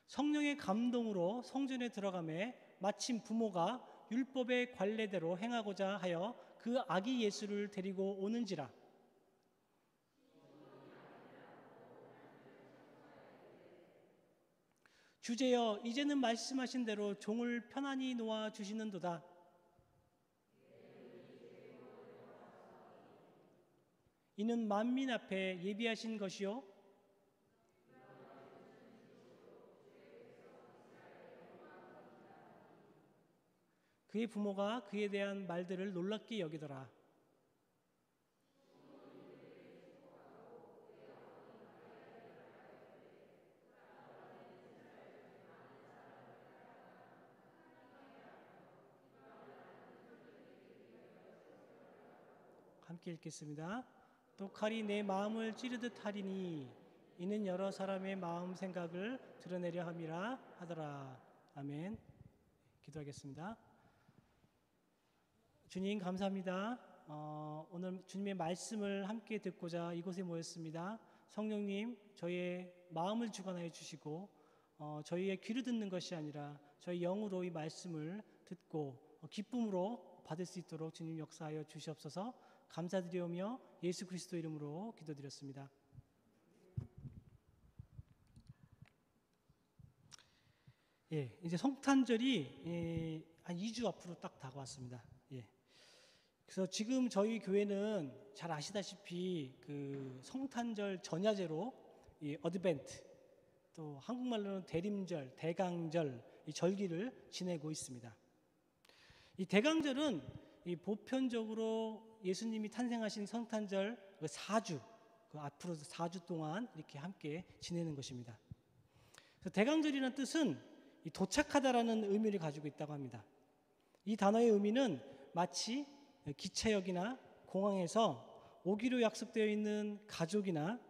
성령의 감동으로 성전에 들어가매 마침 부모가 율법의 관례대로 행하고자 하여 그 아기 예수를 데리고 오는지라. 주제여 이제는 말씀하신 대로 종을 편안히 놓아 주시는도다. 이는 만민 앞에 예비하신 것이요 그의 부모가 그에 대한 말들을 놀랍게 여기더라. 함께 읽겠습니다. 또 칼이 내 마음을 찌르듯 하리니 이는 여러 사람의 마음 생각을 드러내려 함이라 하더라. 아멘. 기도하겠습니다. 주님 감사합니다. 오늘 주님의 말씀을 함께 듣고자 이곳에 모였습니다. 성령님 저희의 마음을 주관하여 주시고 저희의 귀로 듣는 것이 아니라 저희 영으로 이 말씀을 듣고 기쁨으로 받을 수 있도록 주님 역사하여 주시옵소서. 감사드리오며 예수 그리스도 이름으로 기도드렸습니다. 예, 이제 성탄절이 한 2주 앞으로 딱 다가왔습니다. 예. 그래서 지금 저희 교회는 잘 아시다시피 그 성탄절 전야제로 이 어드벤트, 또 한국말로는 대림절, 대강절 이 절기를 지내고 있습니다. 이 대강절은 이 보편적으로 예수님이 탄생하신 성탄절 4주, 그 앞으로 4주 동안 이렇게 함께 지내는 것입니다. 그래서 대강절이라는 뜻은 이 도착하다라는 의미를 가지고 있다고 합니다. 이 단어의 의미는 마치 기차역이나 공항에서 오기로 약속되어 있는 가족이나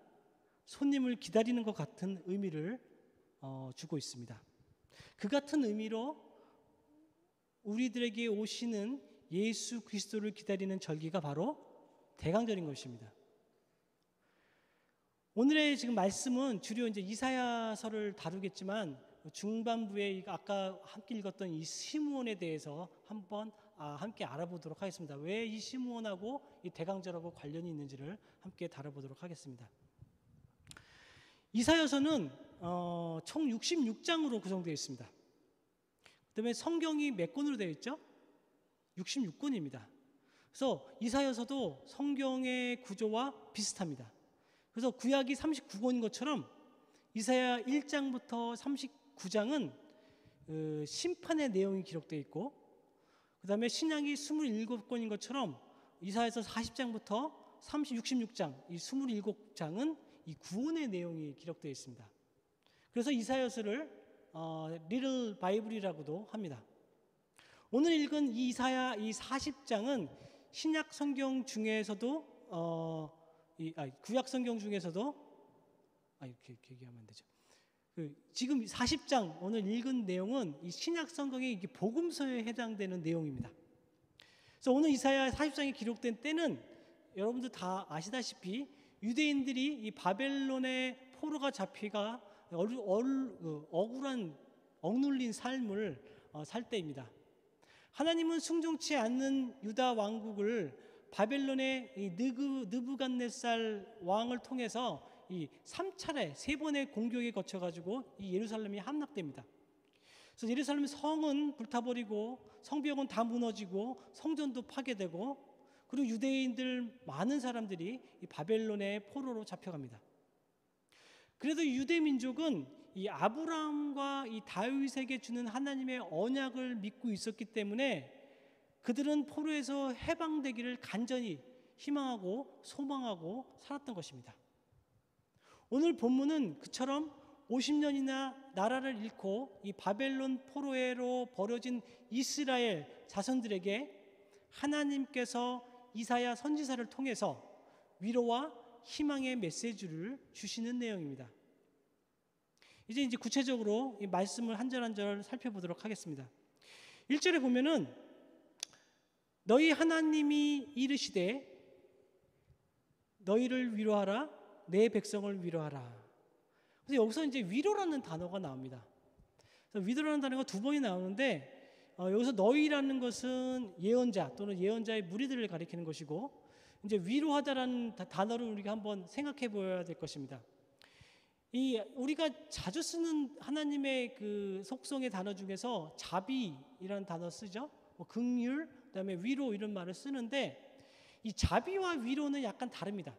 손님을 기다리는 것 같은 의미를 주고 있습니다. 그 같은 의미로 우리들에게 오시는 예수 그리스도를 기다리는 절기가 바로 대강절인 것입니다. 오늘의 지금 말씀은 주로 이제 이사야서를 다루겠지만 중반부에 아까 함께 읽었던 이 시므온에 대해서 한번 함께 알아보도록 하겠습니다. 왜 이 시므온하고 이 대강절하고 관련이 있는지를 함께 다뤄보도록 하겠습니다. 이사야서는 총 66장으로 구성되어 있습니다. 그다음에 성경이 몇 권으로 되어 있죠? 66권입니다. 그래서 이사야서도 성경의 구조와 비슷합니다. 그래서 구약이 39권인 것처럼 이사야 1장부터 39장은 심판의 내용이 기록되어 있고, 그 다음에 신약이 27권인 것처럼 이사야서 40장부터 66장, 이 27장은 이 구원의 내용이 기록되어 있습니다. 그래서 이사야서를 리틀 바이블이라고도 합니다. 오늘 읽은 이 이사야 이 40장은 신약 성경 중에서도 구약 성경 중에서도 이렇게 얘기하면 안 되죠. 지금 40장 오늘 읽은 내용은 이 신약 성경의 복음서에 해당되는 내용입니다. 그래서 오늘 이사야 40장에 기록된 때는 여러분들 다 아시다시피 유대인들이 이 바벨론의 포로가 잡히가 억울한 억눌린 삶을 살 때입니다. 하나님은 순종치 않는 유다 왕국을 바벨론의 이 느부갓네살 왕을 통해서 이 3차례 3번의 공격에 거쳐가지고 이 예루살렘이 함락됩니다. 그래서 예루살렘 성은 불타버리고 성벽은 다 무너지고 성전도 파괴되고, 그리고 유대인들 많은 사람들이 이 바벨론의 포로로 잡혀갑니다. 그래도 유대 민족은 이 아브라함과 이 다윗에게 주는 하나님의 언약을 믿고 있었기 때문에 그들은 포로에서 해방되기를 간절히 희망하고 소망하고 살았던 것입니다. 오늘 본문은 그처럼 50년이나 나라를 잃고 이 바벨론 포로로 버려진 이스라엘 자손들에게 하나님께서 이사야 선지자를 통해서 위로와 희망의 메시지를 주시는 내용입니다. 이제 구체적으로 이 말씀을 한 절 한 절 살펴보도록 하겠습니다. 1절에 보면은 너희 하나님이 이르시되 너희를 위로하라, 내 백성을 위로하라. 그래서 여기서 이제 위로라는 단어가 나옵니다. 그래서 위로라는 단어가 2번이 나오는데 여기서 너희라는 것은 예언자 또는 예언자의 무리들을 가리키는 것이고, 이제 위로하다라는 단어를 우리가 한번 생각해 보아야 될 것입니다. 이 우리가 자주 쓰는 하나님의 그 속성의 단어 중에서 자비이라는 단어 쓰죠. 긍휼, 그다음에 위로 이런 말을 쓰는데 이 자비와 위로는 약간 다릅니다.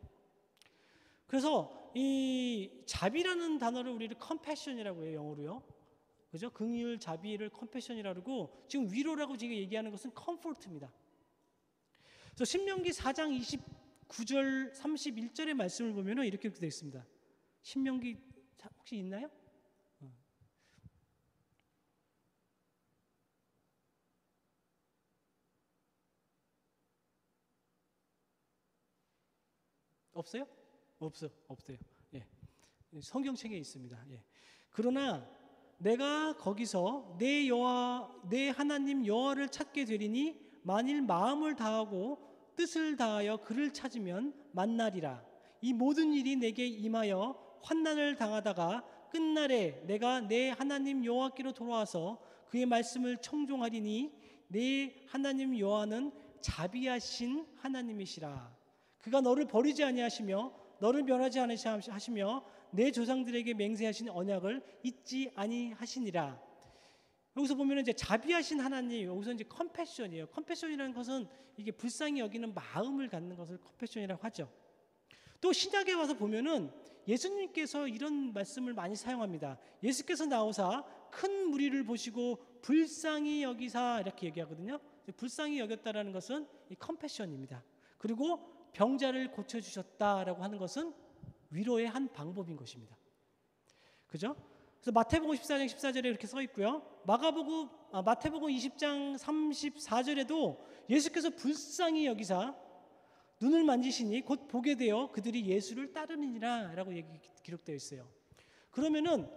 그래서 이 자비라는 단어를 우리를 컴패션이라고 해요, 영어로요. 그죠? 긍휼, 자비를 컴패션이라고 그러고, 지금 위로라고 지금 얘기하는 것은 컴포트입니다. 그래서 신명기 4장 29절 31절의 말씀을 보면은 이렇게 되어 있습니다. 신명기 혹시 있나요? 없어요? 없어요. 예. 성경책에 있습니다. 예. 그러나 내가 거기서 내 하나님 여호와를 찾게 되리니 만일 마음을 다하고 뜻을 다하여 그를 찾으면 만나리라. 이 모든 일이 내게 임하여 환난을 당하다가 끝날에 내가 내 하나님 여호와께로 돌아와서 그의 말씀을 청종하리니 내 하나님 여호와는 자비하신 하나님이시라. 그가 너를 버리지 아니하시며 너를 멸하지 아니하시며 내 조상들에게 맹세하신 언약을 잊지 아니하시니라. 여기서 보면 이제 자비하신 하나님, 여기서 이제 컴패션이에요. 컴패션이라는 것은 이게 불쌍히 여기는 마음을 갖는 것을 컴패션이라고 하죠. 또 신약에 와서 보면은 예수님께서 이런 말씀을 많이 사용합니다. 예수께서 나오사 큰 무리를 보시고 불쌍히 여기사 이렇게 얘기하거든요. 불쌍히 여겼다라는 것은 이 컴패션입니다. 그리고 병자를 고쳐주셨다라고 하는 것은 위로의 한 방법인 것입니다. 그죠? 그래서 마태복음 14장 14절에 이렇게 써 있고요. 마태복음 20장 34절에도 예수께서 불쌍히 여기사 눈을 만지시니 곧 보게 되어 그들이 예수를 따르느니라라고 기록되어 있어요. 그러면은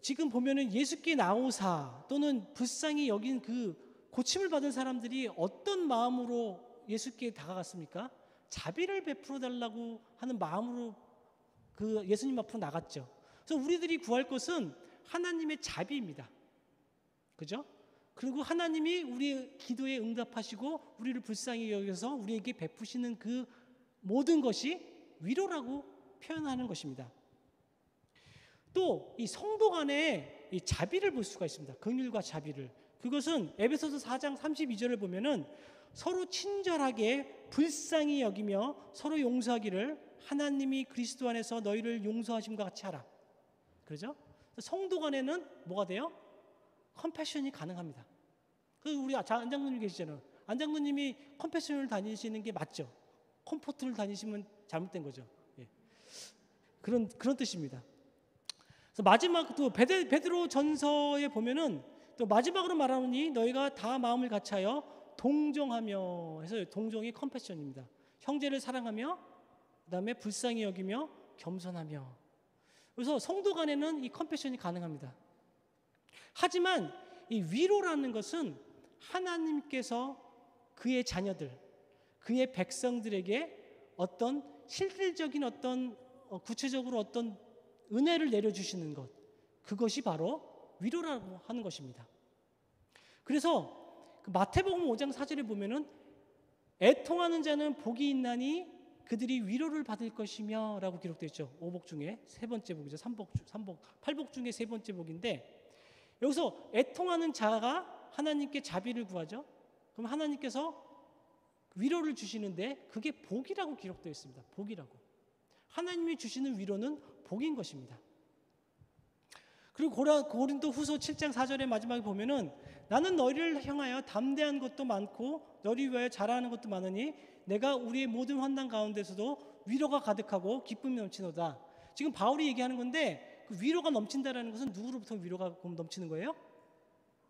지금 보면은 예수께 나오사 또는 불쌍히 여긴 그 고침을 받은 사람들이 어떤 마음으로 예수께 다가갔습니까? 자비를 베풀어 달라고 하는 마음으로 그 예수님 앞으로 나갔죠. 그래서 우리들이 구할 것은 하나님의 자비입니다. 그죠? 그리고 하나님이 우리의 기도에 응답하시고 우리를 불쌍히 여겨서 우리에게 베푸시는 그 모든 것이 위로라고 표현하는 것입니다. 또 이 성도 간에 이 자비를 볼 수가 있습니다. 긍휼과 자비를. 그것은 에베소서 4장 32절을 보면은 서로 친절하게 불쌍히 여기며 서로 용서하기를 하나님이 그리스도 안에서 너희를 용서하심과 같이 하라. 그렇죠? 성도 간에는 뭐가 돼요? 컴패션이 가능합니다. 그래서 우리 안장로님 계시잖아요. 안장로님이 컴패션을 다니시는 게 맞죠? 컴포트를 다니시면 잘못된 거죠. 예. 그런 뜻입니다. 그래서 마지막 또 베드로 전서에 보면은 또 마지막으로 말하노니 너희가 다 마음을 같이하여 동정하며 해서 동정이 컴패션입니다. 형제를 사랑하며 그다음에 불쌍히 여기며 겸손하며. 그래서 성도 간에는 이 컴패션이 가능합니다. 하지만 이 위로라는 것은 하나님께서 그의 자녀들, 그의 백성들에게 어떤 실질적인 어떤 구체적으로 어떤 은혜를 내려주시는 것, 그것이 바로 위로라고 하는 것입니다. 그래서 그 마태복음 5장 4절에 보면은 애통하는 자는 복이 있나니 그들이 위로를 받을 것이며 라고 기록되어 있죠. 5복 중에 세 번째 복이죠. 8복 중에 세 번째 복인데 여기서 애통하는 자가 하나님께 자비를 구하죠. 그럼 하나님께서 위로를 주시는데 그게 복이라고 기록되어 있습니다. 복이라고. 하나님이 주시는 위로는 복인 것입니다. 그리고 고린도 후서 7장 4절의 마지막에 보면은 나는 너희를 향하여 담대한 것도 많고 너희를 위하여 자라하는 것도 많으니 내가 우리의 모든 환난 가운데서도 위로가 가득하고 기쁨이 넘치노다. 지금 바울이 얘기하는 건데 그 위로가 넘친다라는 것은 누구로부터 위로가 넘치는 거예요?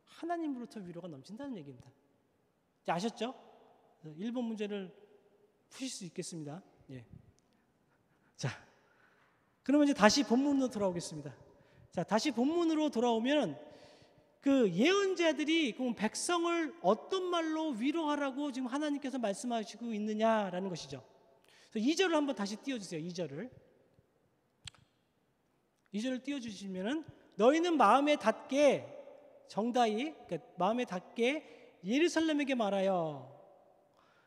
하나님으로부터 위로가 넘친다는 얘기입니다. 자, 아셨죠? 1번 문제를 푸실 수 있겠습니다. 예. 자, 그러면 이제 다시 본문으로 돌아오겠습니다. 자, 다시 본문으로 돌아오면 그 예언자들이 그럼 백성을 어떤 말로 위로하라고 지금 하나님께서 말씀하시고 있느냐라는 것이죠. 그래서 2절을 한번 다시 띄워주세요. 2절을 띄워주시면은 너희는 마음에 닿게 정다이 그러니까 마음에 닿게 예루살렘에게 말하여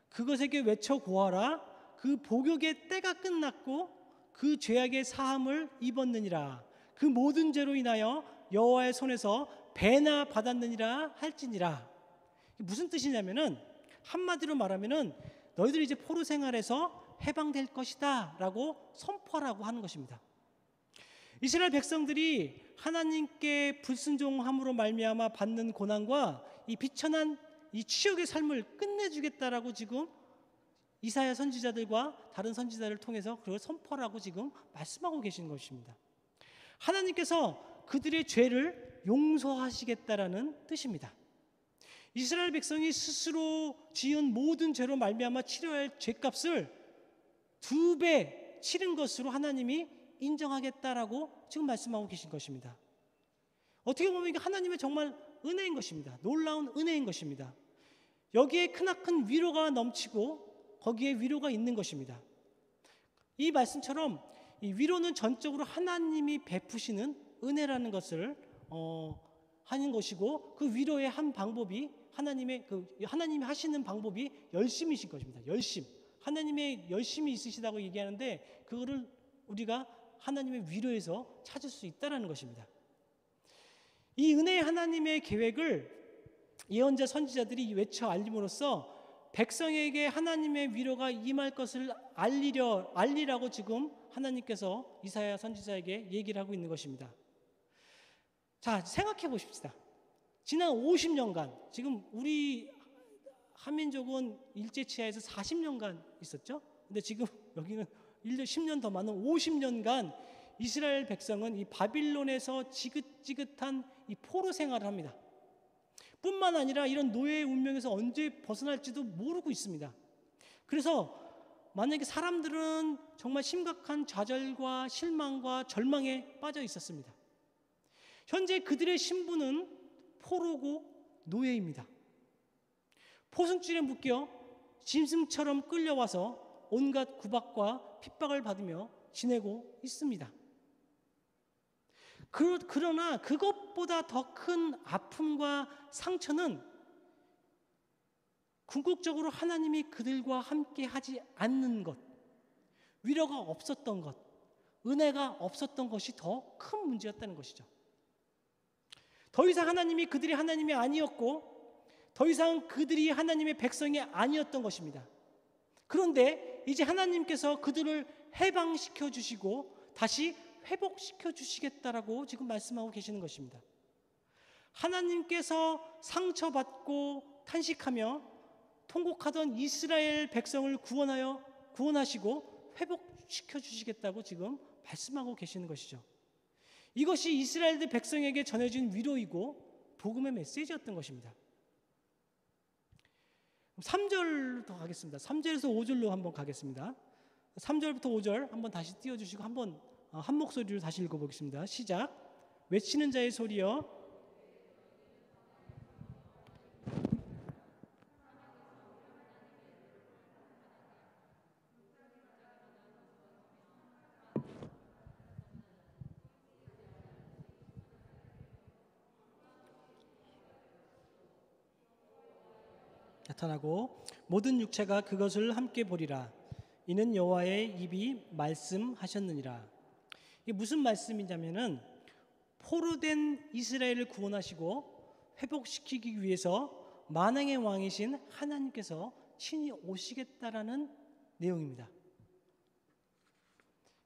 그것에게 외쳐 고하라. 그 복역의 때가 끝났고 그 죄악의 사함을 입었느니라. 그 모든 죄로 인하여 여호와의 손에서 배나 받았느니라 할지니라. 무슨 뜻이냐면은 한마디로 말하면은 너희들이 이제 포로 생활에서 해방될 것이다라고 선포하라고 하는 것입니다. 이스라엘 백성들이 하나님께 불순종함으로 말미암아 받는 고난과 이 비천한 이 치욕의 삶을 끝내주겠다라고 지금 이사야 선지자들과 다른 선지자를 통해서 그걸 선포하라고 지금 말씀하고 계신 것입니다. 하나님께서 그들의 죄를 용서하시겠다라는 뜻입니다. 이스라엘 백성이 스스로 지은 모든 죄로 말미암아 치러야 할 죄값을 2배 치른 것으로 하나님이 인정하겠다라고 지금 말씀하고 계신 것입니다. 어떻게 보면 이게 하나님의 정말 은혜인 것입니다. 놀라운 은혜인 것입니다. 여기에 크나큰 위로가 넘치고 거기에 위로가 있는 것입니다. 이 말씀처럼 이 위로는 전적으로 하나님이 베푸시는 은혜라는 것을 하는 것이고 그 위로의 한 방법이 하나님이 하시는 방법이 열심이신 것입니다. 열심. 하나님의 열심이 있으시다고 얘기하는데 그거를 우리가 하나님의 위로에서 찾을 수 있다는 것입니다. 이 은혜의 하나님의 계획을 예언자 선지자들이 외쳐 알림으로써 백성에게 하나님의 위로가 임할 것을 알리라고 지금 하나님께서 이사야 선지자에게 얘기를 하고 있는 것입니다. 자, 생각해 보십시다. 지난 50년간 지금 우리 한민족은 일제치하에서 40년간 있었죠. 근데 지금 여기는 10년 더 많은 50년간 이스라엘 백성은 이 바빌론에서 지긋지긋한 이 포로 생활을 합니다. 뿐만 아니라 이런 노예의 운명에서 언제 벗어날지도 모르고 있습니다. 그래서 만약에 사람들은 정말 심각한 좌절과 실망과 절망에 빠져 있었습니다. 현재 그들의 신분은 포로고 노예입니다. 포승줄에 묶여 짐승처럼 끌려와서 온갖 구박과 핍박을 받으며 지내고 있습니다. 그러나 그것보다 더 큰 아픔과 상처는 궁극적으로 하나님이 그들과 함께 하지 않는 것, 위로가 없었던 것, 은혜가 없었던 것이 더 큰 문제였다는 것이죠. 더 이상 하나님이 그들이 하나님이 아니었고 더 이상 그들이 하나님의 백성이 아니었던 것입니다. 그런데 이제 하나님께서 그들을 해방시켜 주시고 다시 회복시켜 주시겠다라고 지금 말씀하고 계시는 것입니다. 하나님께서 상처받고 탄식하며 통곡하던 이스라엘 백성을 구원하시고 회복시켜 주시겠다고 지금 말씀하고 계시는 것이죠. 이것이 이스라엘 백성에게 전해진 위로이고 복음의 메시지였던 것입니다. 3절부터 가겠습니다. 3절에서 5절로 한번 가겠습니다. 3절부터 5절 한번 다시 띄워주시고 한번 한 목소리로 다시 읽어보겠습니다. 시작. 외치는 자의 소리여 나타나고 모든 육체가 그것을 함께 보리라. 이는 여호와의 입이 말씀하셨느니라. 이게 무슨 말씀이냐면은 포로된 이스라엘을 구원하시고 회복시키기 위해서 만왕의 왕이신 하나님께서 친히 오시겠다라는 내용입니다.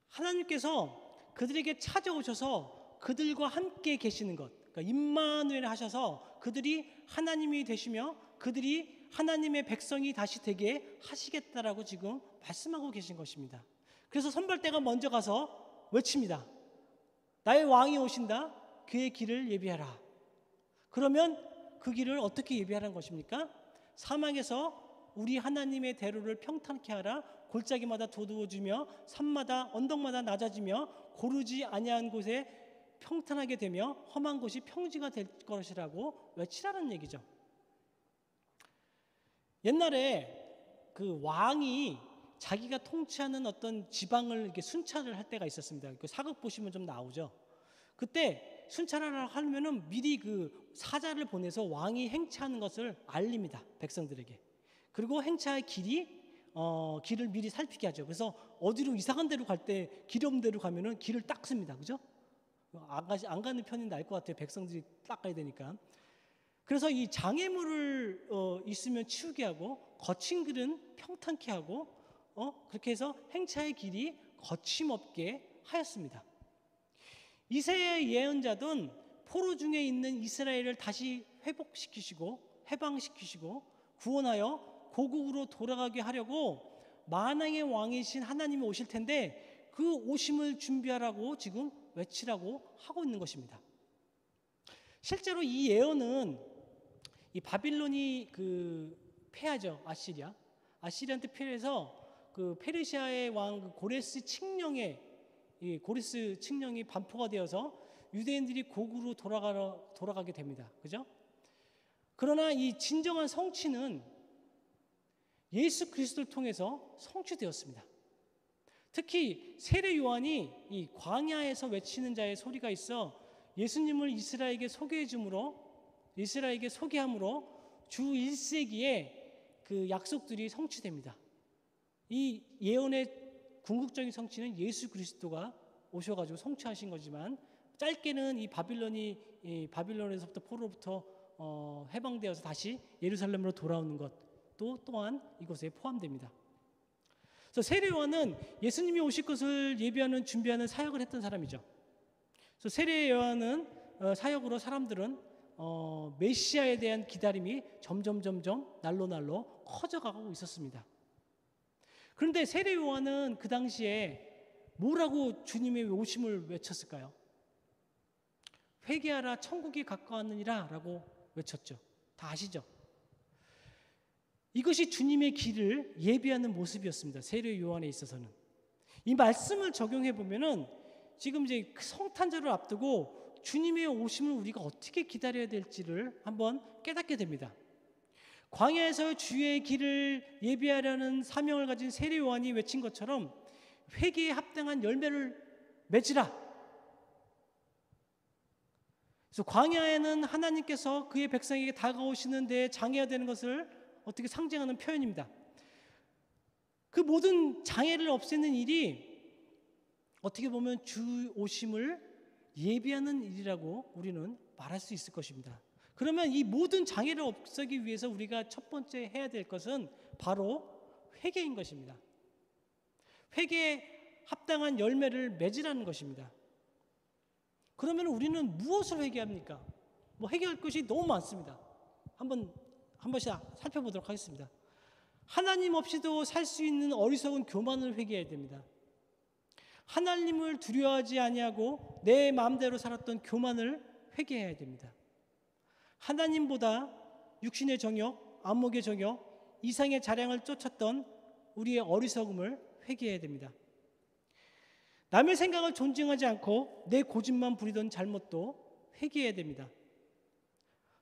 하나님께서 그들에게 찾아오셔서 그들과 함께 계시는 것, 그러니까 임마누엘 하셔서 그들이 하나님이 되시며 그들이 하나님의 백성이 다시 되게 하시겠다라고 지금 말씀하고 계신 것입니다. 그래서 선발대가 먼저 가서 외칩니다. 나의 왕이 오신다. 그의 길을 예비하라. 그러면 그 길을 어떻게 예비하라는 것입니까? 사막에서 우리 하나님의 대로를 평탄케 하라. 골짜기마다 도두어주며 산마다 언덕마다 낮아지며 고르지 아니한 곳에 평탄하게 되며 험한 곳이 평지가 될 것이라고 외치라는 얘기죠. 옛날에 그 왕이 자기가 통치하는 어떤 지방을 이렇게 순찰을 할 때가 있었습니다. 그 사극 보시면 좀 나오죠. 그때 순찰을 하려면은 미리 그 사자를 보내서 왕이 행차하는 것을 알립니다. 백성들에게. 그리고 행차의 길을 미리 살피게 하죠. 그래서 어디로 이상한 데로 갈 때 길 없는 데로 가면은 길을 딱 씁니다. 그죠? 안 가는 편인데 알 것 같아요. 백성들이 딱 가야 되니까. 그래서 이 장애물을 있으면 치우게 하고 거친 길은 평탄케 하고 그렇게 해서 행차의 길이 거침없게 하였습니다. 이새야의 예언자든 포로 중에 있는 이스라엘을 다시 회복시키시고 해방시키시고 구원하여 고국으로 돌아가게 하려고 만왕의 왕이신 하나님이 오실 텐데 그 오심을 준비하라고 지금 외치라고 하고 있는 것입니다. 실제로 이 예언은 이 바빌론이 패하죠. 아시리아한테 패해서 그 페르시아의 왕 고레스 칙령이 반포가 되어서 유대인들이 고국으로 돌아가게 됩니다. 그죠? 그러나 이 진정한 성취는 예수 그리스도를 통해서 성취되었습니다. 특히 세례 요한이 이 광야에서 외치는 자의 소리가 있어 예수님을 이스라엘에게 소개함으로 주 1세기에 그 약속들이 성취됩니다. 이 예언의 궁극적인 성취는 예수 그리스도가 오셔가지고 성취하신 거지만 짧게는 이 바빌론에서부터 포로로부터 해방되어서 다시 예루살렘으로 돌아오는 것도 또한 이것에 포함됩니다. 그래서 세례 요한은 예수님이 오실 것을 준비하는 사역을 했던 사람이죠. 그래서 세례 요한은 사역으로 사람들은 메시아에 대한 기다림이 점점 날로 커져가고 있었습니다. 그런데 세례 요한은 그 당시에 뭐라고 주님의 오심을 외쳤을까요? 회개하라 천국이 가까웠느니라 라고 외쳤죠. 다 아시죠? 이것이 주님의 길을 예비하는 모습이었습니다. 세례 요한에 있어서는. 이 말씀을 적용해 보면은 지금 이제 성탄절을 앞두고 주님의 오심을 우리가 어떻게 기다려야 될지를 한번 깨닫게 됩니다. 광야에서 주의 길을 예비하려는 사명을 가진 세례 요한이 외친 것처럼 회개에 합당한 열매를 맺으라. 그래서 광야에는 하나님께서 그의 백성에게 다가오시는 데 장애가 되는 것을 어떻게 상징하는 표현입니다. 그 모든 장애를 없애는 일이 어떻게 보면 주 오심을 예비하는 일이라고 우리는 말할 수 있을 것입니다. 그러면 이 모든 장애를 없애기 위해서 우리가 첫 번째 해야 될 것은 바로 회개인 것입니다. 회개에 합당한 열매를 맺으라는 것입니다. 그러면 우리는 무엇을 회개합니까? 회개할 것이 너무 많습니다. 한 번씩 살펴보도록 하겠습니다. 하나님 없이도 살 수 있는 어리석은 교만을 회개해야 됩니다. 하나님을 두려워하지 아니하고 내 마음대로 살았던 교만을 회개해야 됩니다. 하나님보다 육신의 정욕, 안목의 정욕, 이상의 자랑을 쫓았던 우리의 어리석음을 회개해야 됩니다. 남의 생각을 존중하지 않고 내 고집만 부리던 잘못도 회개해야 됩니다.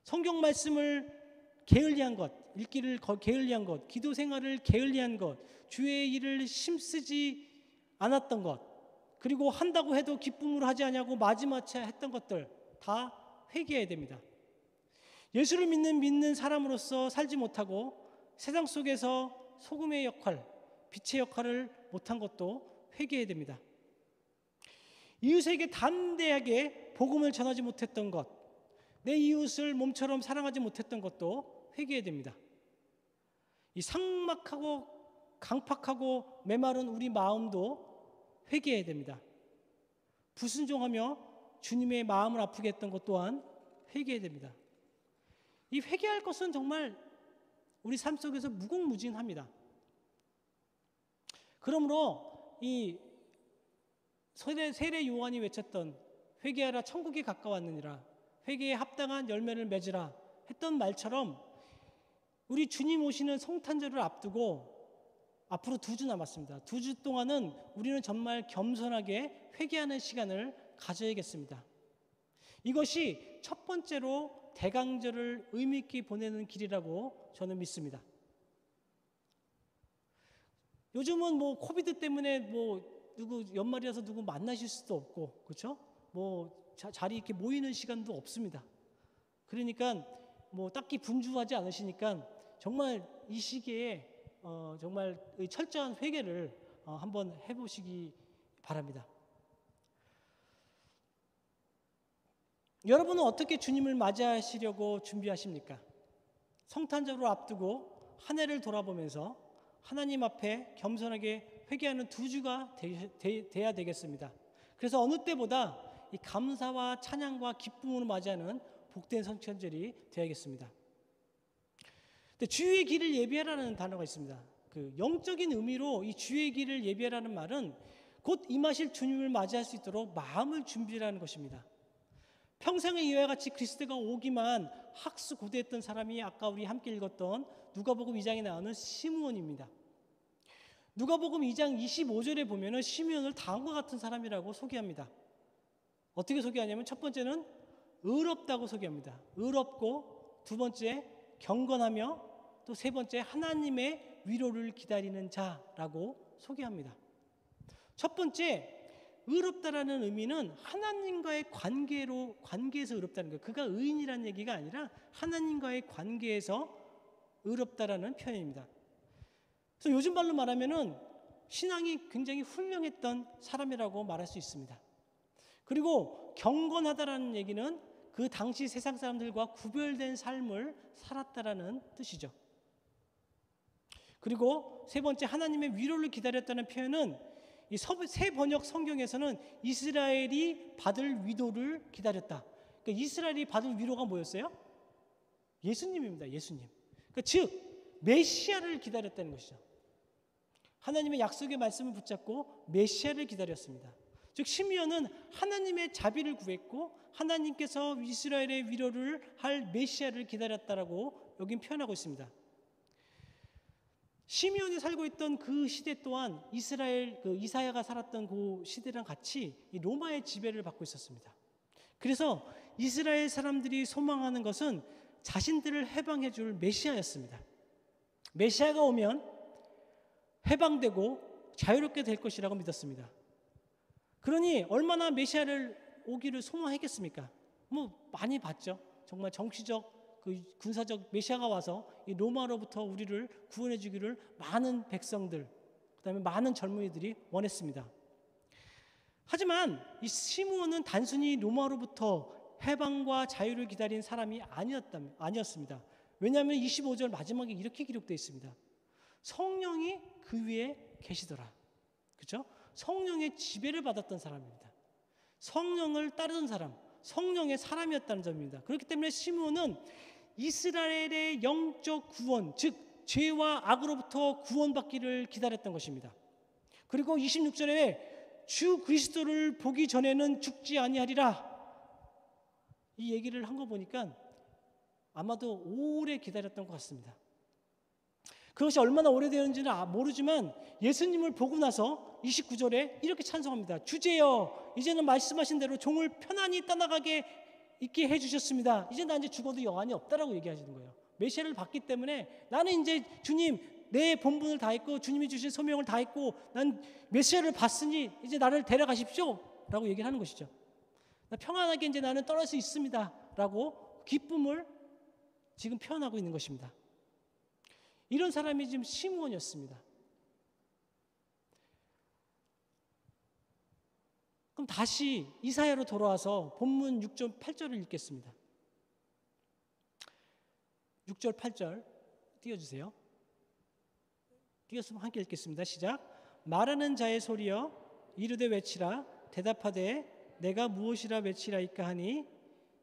성경 말씀을 게을리한 것, 읽기를 게을리한 것, 기도 생활을 게을리한 것, 주의 일을 힘쓰지 않았던 것, 그리고 한다고 해도 기쁨으로 하지 않냐고 마지막에 했던 것들 다 회개해야 됩니다. 예수를 믿는 사람으로서 살지 못하고 세상 속에서 소금의 역할, 빛의 역할을 못한 것도 회개해야 됩니다. 이웃에게 담대하게 복음을 전하지 못했던 것, 내 이웃을 몸처럼 사랑하지 못했던 것도 회개해야 됩니다. 이 삭막하고 강팍하고 메마른 우리 마음도 회개해야 됩니다. 불순종하며 주님의 마음을 아프게 했던 것 또한 회개해야 됩니다. 이 회개할 것은 정말 우리 삶 속에서 무궁무진합니다. 그러므로 이 세례 요한이 외쳤던 회개하라 천국이 가까웠느니라, 회개에 합당한 열매를 맺으라 했던 말처럼 우리 주님 오시는 성탄절을 앞두고 앞으로 2주 남았습니다. 2주 동안은 우리는 정말 겸손하게 회개하는 시간을 가져야겠습니다. 이것이 첫 번째로 대강절을 의미 있게 보내는 길이라고 저는 믿습니다. 요즘은 코비드 때문에 누구 연말이라서 누구 만나실 수도 없고, 그렇죠? 자리 이렇게 모이는 시간도 없습니다. 그러니까 딱히 분주하지 않으시니까 정말 이 시기에 정말 철저한 회개를 한번 해보시기 바랍니다. 여러분은 어떻게 주님을 맞이하시려고 준비하십니까? 성탄절을 앞두고 한 해를 돌아보면서 하나님 앞에 겸손하게 회개하는 2주가 돼야 되겠습니다. 그래서 어느 때보다 이 감사와 찬양과 기쁨으로 맞이하는 복된 성탄절이 되야겠습니다. 근데 주의 길을 예비하라는 단어가 있습니다. 그 영적인 의미로 이 주의 길을 예비하라는 말은 곧 임하실 주님을 맞이할 수 있도록 마음을 준비하라는 것입니다. 평생에 이와 같이 그리스도가 오기만 학수고대했던 사람이 아까 우리 함께 읽었던 누가복음 2장에 나오는 시므온입니다. 누가복음 2장 25절에 보면은 시므온을 다음과 같은 사람이라고 소개합니다. 어떻게 소개하냐면 첫 번째는 의롭다고 소개합니다. 의롭고, 두 번째 경건하며, 또 세 번째 하나님의 위로를 기다리는 자라고 소개합니다. 첫 번째 의롭다라는 의미는 하나님과의 관계에서 의롭다는 거예요. 그가 의인이라는 얘기가 아니라 하나님과의 관계에서 의롭다라는 표현입니다. 그래서 요즘 말로 말하면은 신앙이 굉장히 훌륭했던 사람이라고 말할 수 있습니다. 그리고 경건하다라는 얘기는 그 당시 세상 사람들과 구별된 삶을 살았다라는 뜻이죠. 그리고 세 번째 하나님의 위로를 기다렸다는 표현은 이 새 번역 성경에서는 이스라엘이 받을 위로를 기다렸다. 그러니까 이스라엘이 받을 위로가 뭐였어요? 예수님입니다. 예수님. 그러니까 즉 메시아를 기다렸다는 것이죠. 하나님의 약속의 말씀을 붙잡고 메시아를 기다렸습니다. 즉 시므온은 하나님의 자비를 구했고 하나님께서 이스라엘의 위로를 할 메시아를 기다렸다라고 여긴 표현하고 있습니다. 시므온이 살고 있던 그 시대 또한 이스라엘 이사야가 살았던 그 시대랑 같이 이 로마의 지배를 받고 있었습니다. 그래서 이스라엘 사람들이 소망하는 것은 자신들을 해방해 줄 메시아였습니다. 메시아가 오면 해방되고 자유롭게 될 것이라고 믿었습니다. 그러니 얼마나 메시아를 오기를 소망했겠습니까? 뭐 많이 봤죠. 정말 정치적 군사적 메시아가 와서 이 로마로부터 우리를 구원해 주기를 많은 백성들, 그다음에 많은 젊은이들이 원했습니다. 하지만 이 시므온은 단순히 로마로부터 해방과 자유를 기다린 사람이 아니었습니다. 왜냐하면 25절 마지막에 이렇게 기록되어 있습니다. 성령이 그 위에 계시더라. 그렇죠? 성령의 지배를 받았던 사람입니다. 성령을 따르던 사람, 성령의 사람이었다는 점입니다. 그렇기 때문에 시므온은 이스라엘의 영적 구원, 즉 죄와 악으로부터 구원받기를 기다렸던 것입니다. 그리고 26절에 주 그리스도를 보기 전에는 죽지 아니하리라, 이 얘기를 한 거 보니까 아마도 오래 기다렸던 것 같습니다. 그것이 얼마나 오래되었는지는 모르지만 예수님을 보고 나서 29절에 이렇게 찬송합니다. 주제여, 이제는 말씀하신 대로 종을 편안히 떠나가게 있게 해주셨습니다. 이제 나 이제 죽어도 여한이 없다라고 얘기하시는 거예요. 메시아를 받기 때문에 나는 이제 주님 내 본분을 다 했고 주님이 주신 소명을 다 했고 난 메시아를 봤으니 이제 나를 데려가십시오 라고 얘기를 하는 것이죠. 평안하게 이제 나는 떠날 수 있습니다 라고 기쁨을 지금 표현하고 있는 것입니다. 이런 사람이 지금 시므온이었습니다. 그럼 다시 이사야로 돌아와서 본문 6절 8절을 읽겠습니다. 6절 8절 띄워주세요. 띄웠으면 함께 읽겠습니다. 시작. 말하는 자의 소리여 이르되 외치라. 대답하되 내가 무엇이라 외치라이까 하니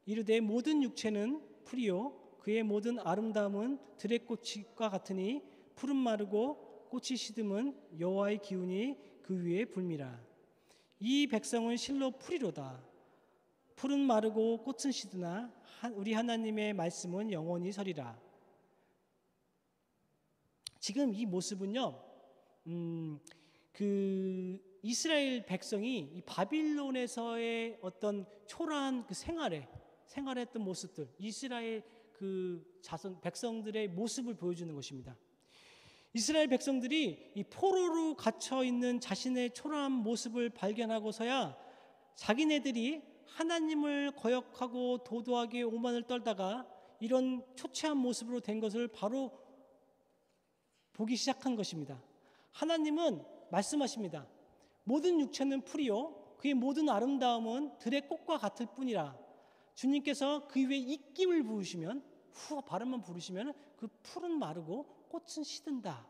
이르되 모든 육체는 풀이요 그의 모든 아름다움은 들의 꽃과 같으니 푸른 마르고 꽃이 시듬은 여호와의 기운이 그 위에 불미라. 이 백성은 실로 풀이로다. 푸른 마르고 꽃은 시드나 우리 하나님의 말씀은 영원히 서리라. 지금 이 모습은요, 그 이스라엘 백성이 이 바빌론에서의 어떤 초라한 그 생활했던 모습들, 이스라엘 그 자손 백성들의 모습을 보여주는 것입니다. 이스라엘 백성들이 이 포로로 갇혀 있는 자신의 초라한 모습을 발견하고서야 자기네들이 하나님을 거역하고 도도하게 오만을 떨다가 이런 초췌한 모습으로 된 것을 바로 보기 시작한 것입니다. 하나님은 말씀하십니다. 모든 육체는 풀이요 그의 모든 아름다움은 들의 꽃과 같을 뿐이라. 주님께서 그 위에 입김을 부으시면 바람만 부르시면 그 풀은 마르고 꽃은 시든다.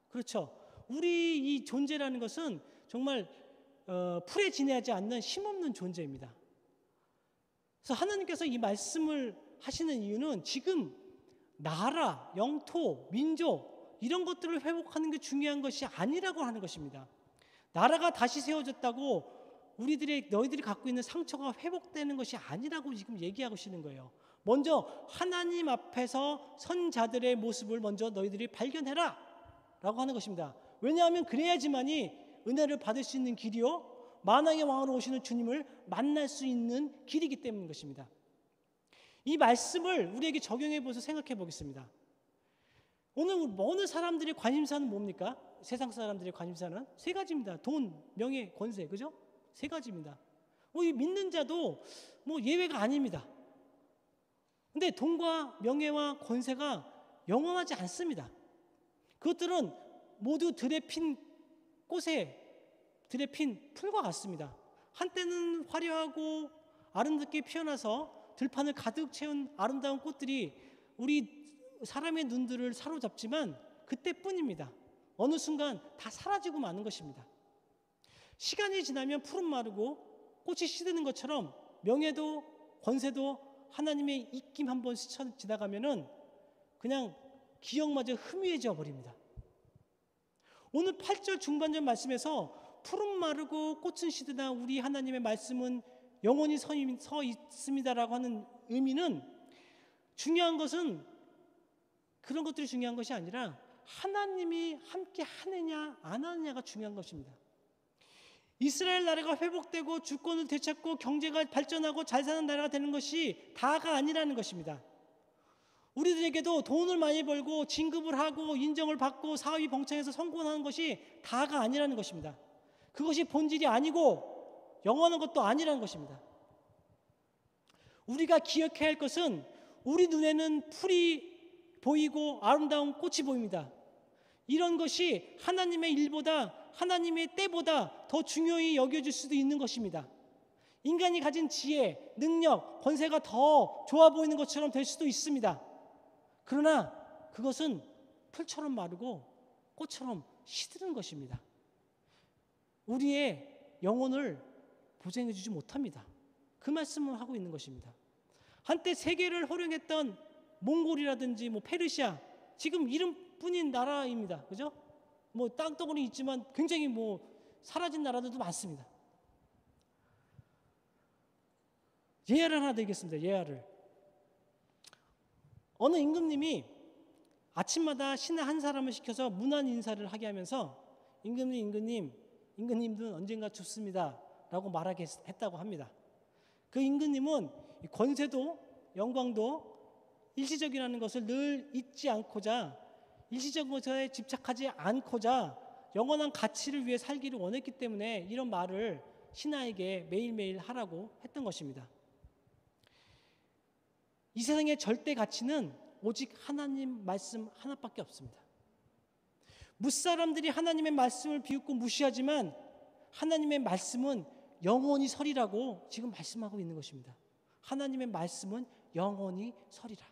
그렇죠. 우리 이 존재라는 것은 정말 풀에 지내지 않는 힘없는 존재입니다. 그래서 하나님께서 이 말씀을 하시는 이유는 지금 나라, 영토, 민족 이런 것들을 회복하는 게 중요한 것이 아니라고 하는 것입니다. 나라가 다시 세워졌다고 너희들이 갖고 있는 상처가 회복되는 것이 아니라고 지금 얘기하고 계시는 거예요. 먼저 하나님 앞에서 선자들의 모습을 먼저 너희들이 발견해라 라고 하는 것입니다. 왜냐하면 그래야지만이 은혜를 받을 수 있는 길이요 만왕의 왕으로 오시는 주님을 만날 수 있는 길이기 때문인 것입니다. 이 말씀을 우리에게 적용해 보셔서 생각해 보겠습니다. 오늘 사람들의 관심사는 뭡니까? 세상 사람들의 관심사는 세 가지입니다. 돈, 명예, 권세, 그죠? 세 가지입니다. 이 믿는 자도 예외가 아닙니다. 근데 돈과 명예와 권세가 영원하지 않습니다. 그것들은 모두 들에 핀 꽃에 들에 핀 풀과 같습니다. 한때는 화려하고 아름답게 피어나서 들판을 가득 채운 아름다운 꽃들이 우리 사람의 눈들을 사로잡지만 그때뿐입니다. 어느 순간 다 사라지고 마는 것입니다. 시간이 지나면 푸른 마르고 꽃이 시드는 것처럼 명예도 권세도 하나님의 입김 한번 스쳐 지나가면은 그냥 기억마저 흐미해져 버립니다. 오늘 8절 중반절 말씀에서 푸른 마르고 꽃은 시드나 우리 하나님의 말씀은 영원히 서 있습니다라고 하는 의미는, 중요한 것은 그런 것들이 중요한 것이 아니라 하나님이 함께 하느냐 안 하느냐가 중요한 것입니다. 이스라엘 나라가 회복되고 주권을 되찾고 경제가 발전하고 잘 사는 나라가 되는 것이 다가 아니라는 것입니다. 우리들에게도 돈을 많이 벌고 진급을 하고 인정을 받고 사업이 번창해서 성공하는 것이 다가 아니라는 것입니다. 그것이 본질이 아니고 영원한 것도 아니라는 것입니다. 우리가 기억해야 할 것은 우리 눈에는 풀이 보이고 아름다운 꽃이 보입니다. 이런 것이 하나님의 일보다, 하나님의 때보다 더 중요히 여겨질 수도 있는 것입니다. 인간이 가진 지혜, 능력, 권세가 더 좋아 보이는 것처럼 될 수도 있습니다. 그러나 그것은 풀처럼 마르고 꽃처럼 시드는 것입니다. 우리의 영혼을 보장해 주지 못합니다. 그 말씀을 하고 있는 것입니다. 한때 세계를 호령했던 몽골이라든지 페르시아, 지금 이름뿐인 나라입니다. 그죠? 땅덩어리 있지만 굉장히 사라진 나라들도 많습니다. 예화를 하나 드리겠습니다. 예화를. 어느 임금님이 아침마다 신하 한 사람을 시켜서 문안 인사를 하게 하면서 임금님은 언젠가 죽습니다 라고 말하게 했다고 합니다. 그 임금님은 권세도 영광도 일시적이라는 것을 늘 잊지 않고자, 일시적인 것에 집착하지 않고자 영원한 가치를 위해 살기를 원했기 때문에 이런 말을 신하에게 매일매일 하라고 했던 것입니다. 이 세상의 절대 가치는 오직 하나님 말씀 하나밖에 없습니다. 무사람들이 하나님의 말씀을 비웃고 무시하지만 하나님의 말씀은 영원히 서리라고 지금 말씀하고 있는 것입니다. 하나님의 말씀은 영원히 서리라.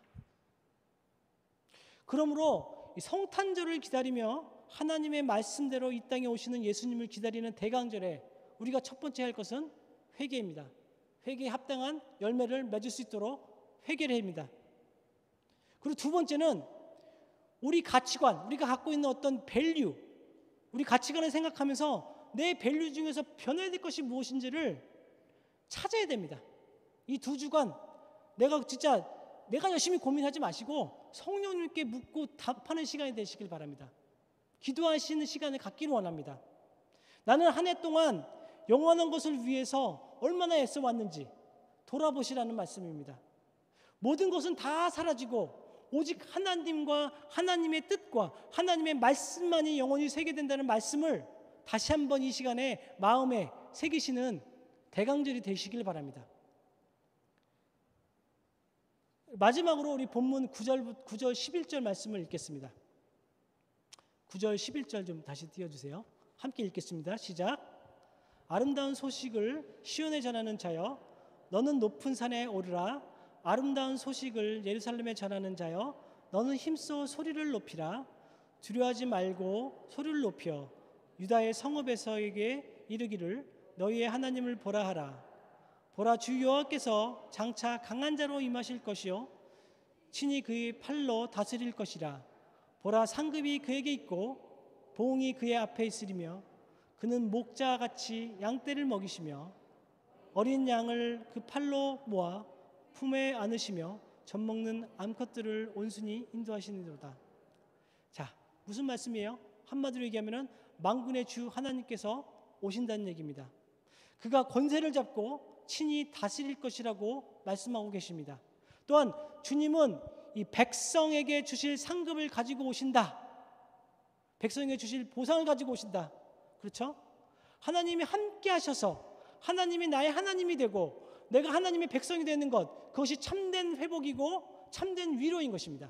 그러므로 성탄절을 기다리며 하나님의 말씀대로 이 땅에 오시는 예수님을 기다리는 대강절에 우리가 첫 번째 할 것은 회개입니다. 회개에 합당한 열매를 맺을 수 있도록 회개를 합니다. 그리고 두 번째는 우리 가치관, 우리가 갖고 있는 어떤 밸류, 우리 가치관을 생각하면서 내 밸류 중에서 변해야 될 것이 무엇인지를 찾아야 됩니다. 이 두 주간 내가 열심히 고민하지 마시고 성령님께 묻고 답하는 시간이 되시길 바랍니다. 기도하시는 시간을 갖기를 원합니다. 나는 한 해 동안 영원한 것을 위해서 얼마나 애써왔는지 돌아보시라는 말씀입니다. 모든 것은 다 사라지고 오직 하나님과 하나님의 뜻과 하나님의 말씀만이 영원히 새게 된다는 말씀을 다시 한번 이 시간에 마음에 새기시는 대강절이 되시길 바랍니다. 마지막으로 우리 본문 9절 11절 말씀을 읽겠습니다. 9절 11절 좀 다시 띄워주세요. 함께 읽겠습니다. 시작. 아름다운 소식을 시온에 전하는 자여, 너는 높은 산에 오르라. 아름다운 소식을 예루살렘에 전하는 자여, 너는 힘써 소리를 높이라. 두려워하지 말고 소리를 높여 유다의 성읍에서에게 이르기를 너희의 하나님을 보라 하라. 보라, 주 여호와께서 장차 강한 자로 임하실 것이요 친히 그의 팔로 다스릴 것이라. 보라, 상급이 그에게 있고 보응이 그의 앞에 있으리며 그는 목자같이 양떼를 먹이시며 어린 양을 그 팔로 모아 품에 안으시며 젖먹는 암컷들을 온순히 인도하시느니로다. 자, 무슨 말씀이에요? 한마디로 얘기하면 만군의 주 하나님께서 오신다는 얘기입니다. 그가 권세를 잡고 친히 다스릴 것이라고 말씀하고 계십니다. 또한 주님은 이 백성에게 주실 상급을 가지고 오신다. 백성에게 주실 보상을 가지고 오신다. 그렇죠? 하나님이 함께 하셔서 하나님이 나의 하나님이 되고 내가 하나님의 백성이 되는 것, 그것이 참된 회복이고 참된 위로인 것입니다.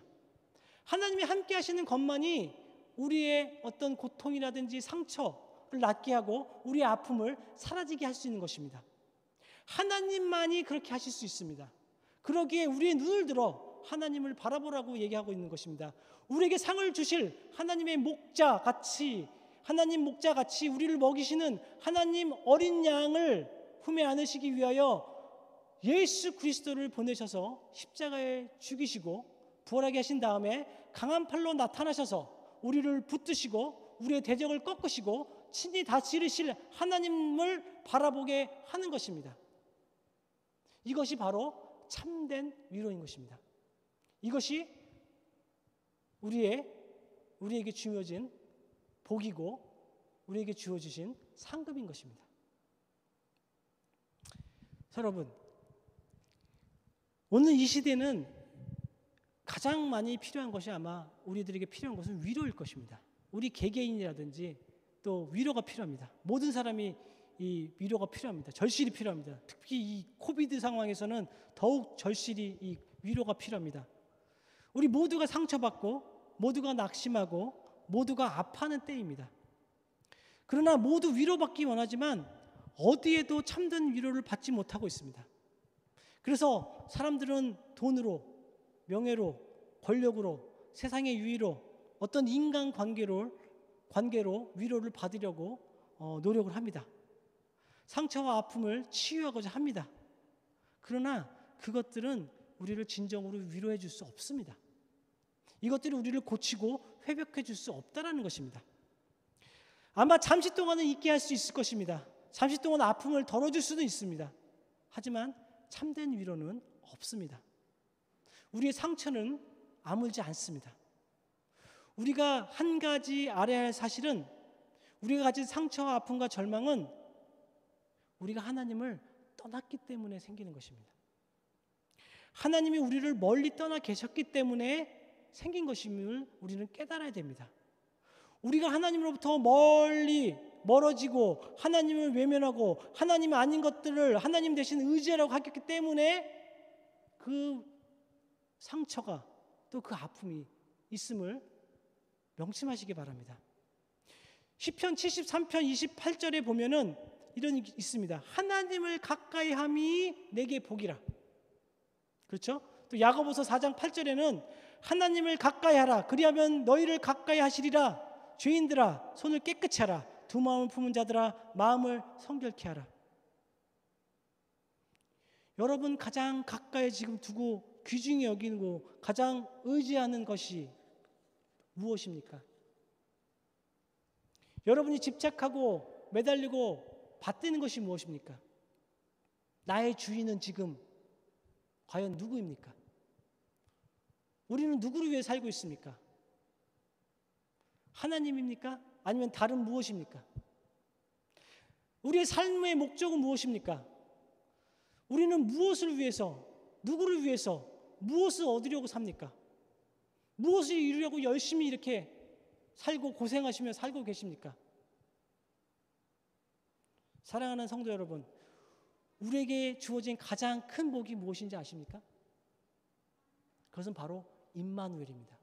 하나님이 함께 하시는 것만이 우리의 어떤 고통이라든지 상처를 낫게 하고 우리의 아픔을 사라지게 할 수 있는 것입니다. 하나님만이 그렇게 하실 수 있습니다. 그러기에 우리의 눈을 들어 하나님을 바라보라고 얘기하고 있는 것입니다. 우리에게 상을 주실 하나님의 목자같이, 하나님 목자같이 우리를 먹이시는 하나님 어린 양을 품에 안으시기 위하여 예수 그리스도를 보내셔서 십자가에 죽이시고 부활하게 하신 다음에 강한 팔로 나타나셔서 우리를 붙드시고 우리의 대적을 꺾으시고 친히 다스리실 하나님을 바라보게 하는 것입니다. 이것이 바로 참된 위로인 것입니다. 이것이 우리에게 주어진 복이고 우리에게 주어주신 상급인 것입니다. 여러분, 오늘 이 시대는 가장 많이 필요한 것이 아마 우리들에게 필요한 것은 위로일 것입니다. 우리 개개인이라든지 또 위로가 필요합니다. 모든 사람이 이 위로가 필요합니다. 절실히 필요합니다. 특히 이 코비드 상황에서는 더욱 절실히 이 위로가 필요합니다. 우리 모두가 상처받고 모두가 낙심하고 모두가 아파하는 때입니다. 그러나 모두 위로받기 원하지만 어디에도 참된 위로를 받지 못하고 있습니다. 그래서 사람들은 돈으로, 명예로, 권력으로, 세상의 유의로, 어떤 인간관계로 위로를 받으려고 노력을 합니다. 상처와 아픔을 치유하고자 합니다. 그러나 그것들은 우리를 진정으로 위로해 줄 수 없습니다. 이것들이 우리를 고치고 회복해 줄 수 없다는 것입니다. 아마 잠시 동안은 있게 할 수 있을 것입니다. 잠시 동안 아픔을 덜어줄 수도 있습니다. 하지만 참된 위로는 없습니다. 우리의 상처는 아물지 않습니다. 우리가 한 가지 알아야 할 사실은 우리가 가진 상처와 아픔과 절망은 우리가 하나님을 떠났기 때문에 생기는 것입니다. 하나님이 우리를 멀리 떠나 계셨기 때문에 생긴 것임을 우리는 깨달아야 됩니다. 우리가 하나님으로부터 멀어지고 하나님을 외면하고 하나님 아닌 것들을 하나님 대신 의지하라고 하기 때문에 그 상처가 또 그 아픔이 있음을 명심하시기 바랍니다. 시편 73편 28절에 보면은 이런 게 있습니다. 하나님을 가까이 함이 내게 복이라. 그렇죠? 또 야고보서 4장 8절에는 하나님을 가까이 하라. 그리하면 너희를 가까이 하시리라. 죄인들아 손을 깨끗이 하라. 두 마음을 품은 자들아 마음을 성결케 하라. 여러분 가장 가까이 지금 두고 귀중히 여기고 가장 의지하는 것이 무엇입니까? 여러분이 집착하고 매달리고 받드는 것이 무엇입니까? 나의 주인은 지금 과연 누구입니까? 우리는 누구를 위해 살고 있습니까? 하나님입니까? 아니면 다른 무엇입니까? 우리의 삶의 목적은 무엇입니까? 우리는 무엇을 위해서, 누구를 위해서, 무엇을 얻으려고 삽니까? 무엇을 이루려고 열심히 이렇게 살고 고생하시며 살고 계십니까? 사랑하는 성도 여러분, 우리에게 주어진 가장 큰 복이 무엇인지 아십니까? 그것은 바로 임마누엘입니다.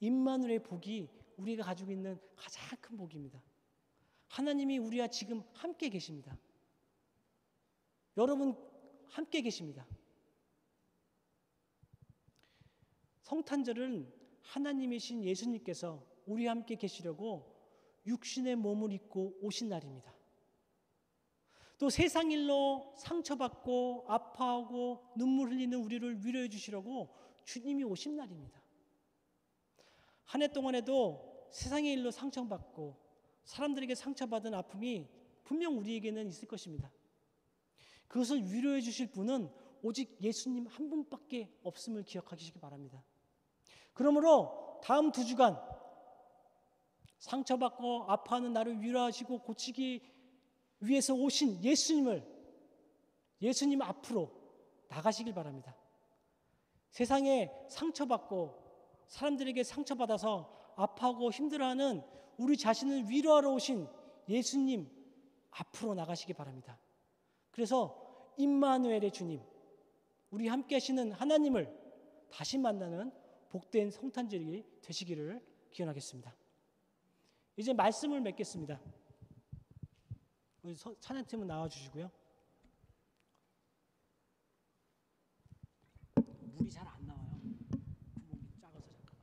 임마누엘의 복이 우리가 가지고 있는 가장 큰 복입니다. 하나님이 우리와 지금 함께 계십니다. 여러분 함께 계십니다. 성탄절은 하나님이신 예수님께서 우리와 함께 계시려고 육신의 몸을 입고 오신 날입니다. 또 세상 일로 상처받고 아파하고 눈물 흘리는 우리를 위로해 주시려고 주님이 오신 날입니다. 한 해 동안에도 세상의 일로 상처받고 사람들에게 상처받은 아픔이 분명 우리에게는 있을 것입니다. 그것을 위로해 주실 분은 오직 예수님 한 분밖에 없음을 기억하시기 바랍니다. 그러므로 다음 2주간 상처받고 아파하는 나를 위로하시고 고치기 위해서 오신 예수님 앞으로 나가시길 바랍니다. 세상에 상처받고 사람들에게 상처받아서 아파하고 힘들어하는 우리 자신을 위로하러 오신 예수님 앞으로 나가시기 바랍니다. 그래서 임마누엘의 주님, 우리 함께 하시는 하나님을 다시 만나는 복된 성탄절이 되시기를 기원하겠습니다. 이제 말씀을 맺겠습니다. 우리 찬양팀은 나와주시고요. 물이 잘 안 나와요. 구멍이 작아서 잠깐만.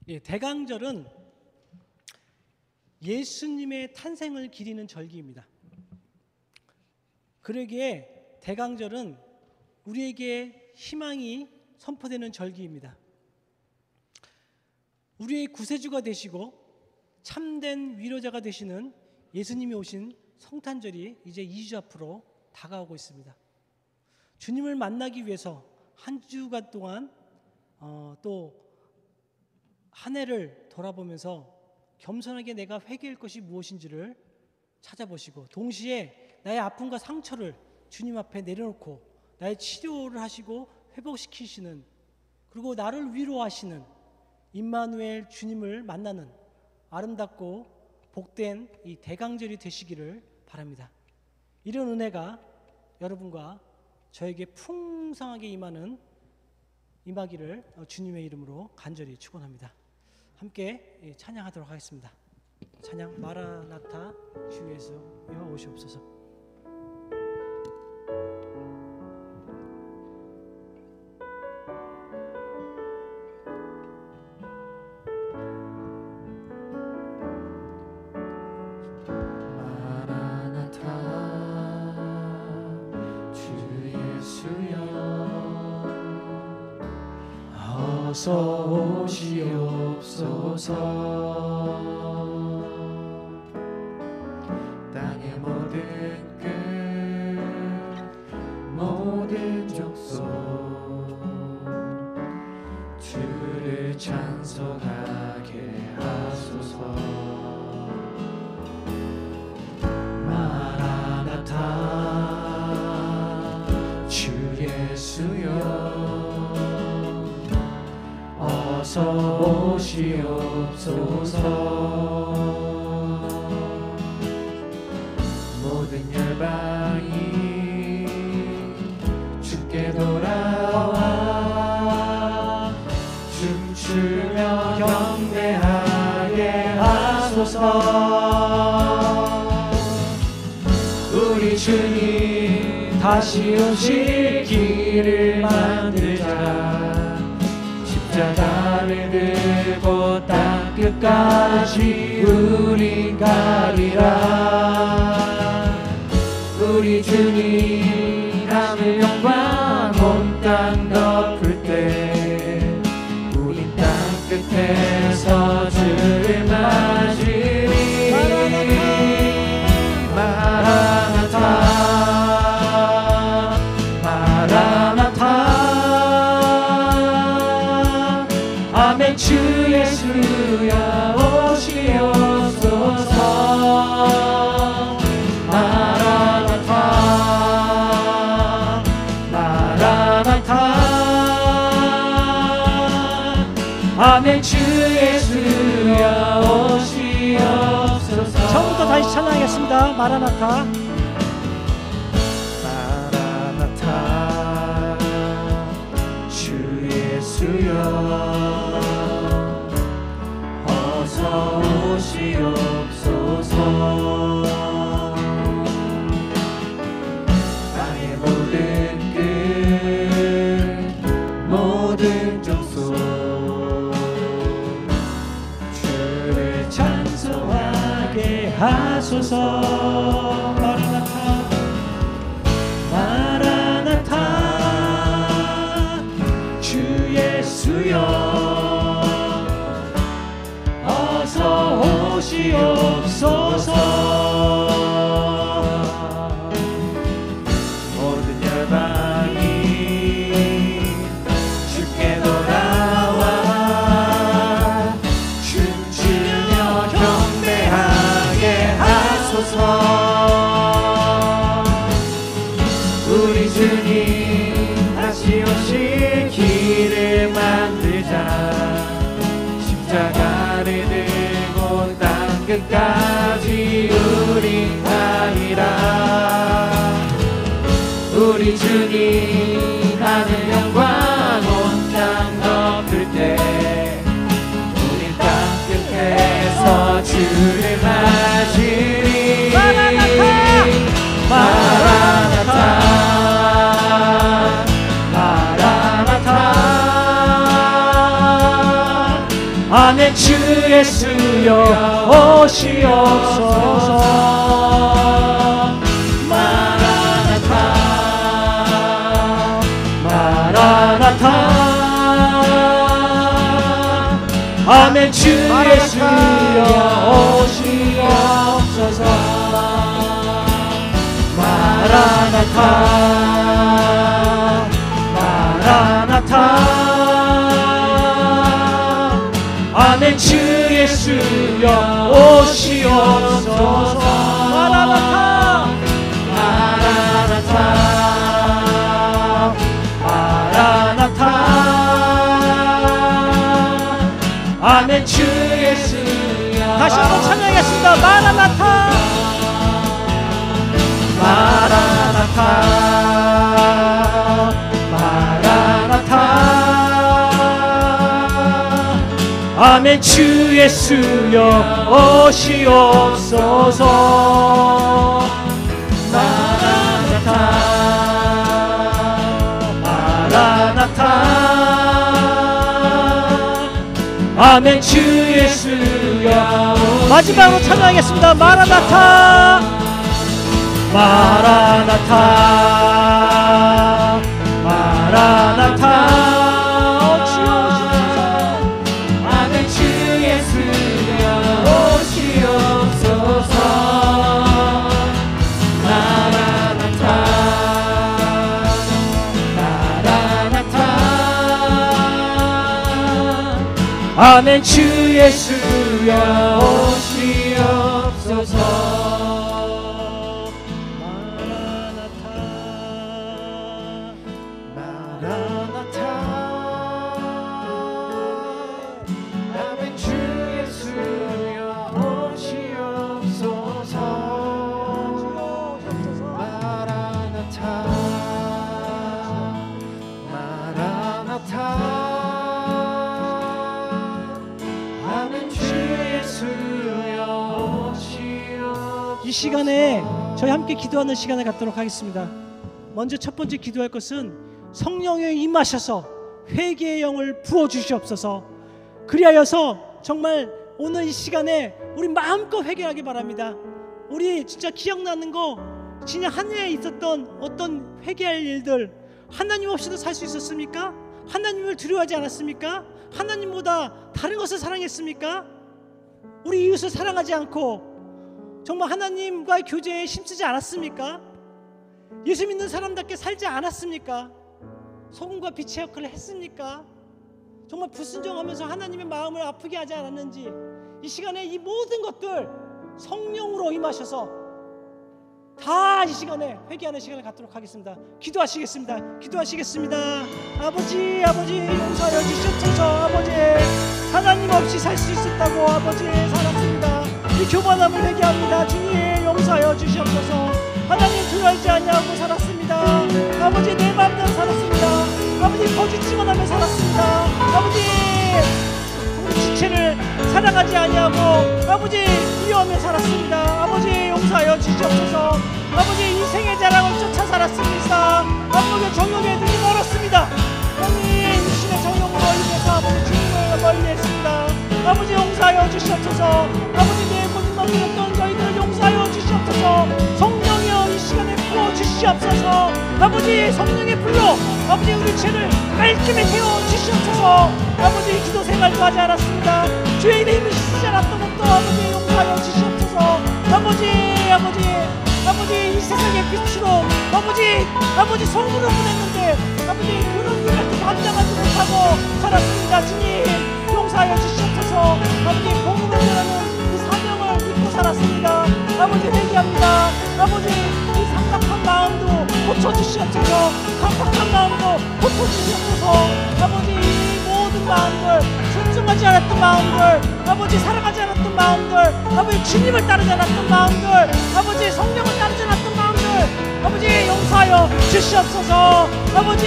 예, 대강절은 예수님의 탄생을 기리는 절기입니다. 그러기에 대강절은 우리에게 희망이 선포되는 절기입니다. 우리의 구세주가 되시고 참된 위로자가 되시는 예수님이 오신 성탄절이 이제 2주 앞으로 다가오고 있습니다. 주님을 만나기 위해서 한 주간 동안 또 한 해를 돌아보면서 겸손하게 내가 회개할 것이 무엇인지를 찾아보시고, 동시에 나의 아픔과 상처를 주님 앞에 내려놓고 나의 치료를 하시고 회복시키시는, 그리고 나를 위로하시는 임마누엘 주님을 만나는 아름답고 복된 이 대강절이 되시기를 바랍니다. 이런 은혜가 여러분과 저에게 풍성하게 임하기를 주님의 이름으로 간절히 축원합니다. 함께 찬양하도록 하겠습니다. 찬양 마라나타 주 예수여 오시옵소서. 어서 오시옵소서. 땅의 모든 끝 모든 족속 주를 찬송하게 하소서. 마라나타 주 예수여 어서 오시옵소서. 모든 열방이 주께 돌아와 춤추며 경배하게 하소서. 우리 주님 다시 오실 길을 만들자. 십자가를 들고 땅 끝까지 우린 가리라. 우리 주님 하늘 영광 온 땅 덮을 때 우린 땅 끝에서 주를 맞으리. 마라나타 마라나타 아멘. 주 예수여 오시옵소서. 마라나타 마라나타 아멘. 주 예수여 오시옵소서. 처음부터 다시 찬양하겠습니다. 마라나타 마라나타 주 예수여 어서 오시옵소서. 땅의 모든 끝 모든 족속 주를 찬송하게 하소서. 마라나타 마라나타 주 예수여 어서 오시옵소서. 모든 열방이 주께 돌아와 춤추며 경배하게 하소서. 우리 주님 다시 오실 길을 만들자. 십자가를 들고 땅 끝까지 우린 가리라. 우리 주님 하늘 영광 온 땅 덮을 때 우린 땅 끝에서 주를 맞으리. 마라나타 마라나타 아멘. 주 예수여 오시옵소서. 마라나타 아멘. 주 예수여 오시옵소서. 마라나타 마라나타. 아멘. 주 예수여 오시옵소서. 마라나타 마라나타 마라나타. 아멘. 주 예수여. 다시 한번 찬양하겠습니다. 마라나타 마라나타 마라나타. 아멘. 주 예수여 오시옵소서. 마라나타 마라나타. 아멘. 주 예수여. 마지막으로 찬양하겠습니다. 마라나타 마라나타 마라나타. 주여 오시옵소서. 아멘. 주 예수여 오시옵소서. 마라나타 마라나타. 아멘. 주 예수여 오시옵소서. 이 시간에 저희 함께 기도하는 시간을 갖도록 하겠습니다. 먼저 첫 번째 기도할 것은 성령이 임하셔서 회개의 영을 부어주시옵소서. 그리하여서 정말 오늘 이 시간에 우리 마음껏 회개하기 바랍니다. 우리 진짜 기억나는 거, 지난 한 해에 있었던 어떤 회개할 일들, 하나님 없이도 살 수 있었습니까? 하나님을 두려워하지 않았습니까? 하나님보다 다른 것을 사랑했습니까? 우리 이웃을 사랑하지 않고 정말 하나님과의 교제에 힘쓰지 않았습니까? 예수 믿는 사람답게 살지 않았습니까? 소금과 빛의 역할을 했습니까? 정말 불순종하면서 하나님의 마음을 아프게 하지 않았는지, 이 시간에 이 모든 것들 성령으로 임하셔서 다 이 시간에 회개하는 시간을 갖도록 하겠습니다. 기도하시겠습니다. 기도하시겠습니다. 아버지 용서하여 주시옵소서. 아버지, 하나님 없이 살 수 있었다고 아버지 살았습니다. 이 교만함을 회개합니다. 주님 용서하여 주시옵소서. 하나님 두려워하지 않냐고 살았습니다. 아버지, 내 마음대로 살았습니다. 아버지, 거짓 증언하며 살았습니다. 아버지, 우리 지체를 사랑하지 아니하고 아버지 미워하며 살았습니다. 아버지 용서하여 주시옵소서. 아버지, 인생의 자랑을 쫓아 살았습니다. 아버지, 정욕에 눈이 멀었습니다. 하나님, 신의 정욕으로 인해서 아버지 주님을 멀리했습니다. 아버지 용서하여 주시옵소서. 아버지, 내 거짓말 부렸던 저희들 용서하여 주시옵소서. 성령이여 이 시간에 부어주시옵소서. 아버지, 성령의 불로 아버지 우리 죄를 깔끔히 태워주시옵소서. 아버지, 기도 생활도 하지 않았습니다. 주의 이름을 힘을 쓰지 않았던 것도 아버지 용서하여 주시옵소서. 아버지 이 세상의 빛으로 아버지 성으로 보냈는데 아버지 그런 일을 감당하지 못하고 살았습니다. 주님 용서하여 주시옵소서. 아버지, 복음을 전하는 그 사명을 믿고 살았습니다. 아버지, 회개합니다. 아버지, 이 상박한 마음도 고쳐주시옵소서. 강팍한 마음도 고쳐주시옵소서. 아버지, 이 모든 마음들, 순종하지 않았던 마음들, 아버지 사랑하지 않았던 마음들, 아버지 주님을 따르지 않았던 마음들, 아버지 성령을 따르지 않았던 마음들, 아버지 용서하여 주시옵소서. 아버지,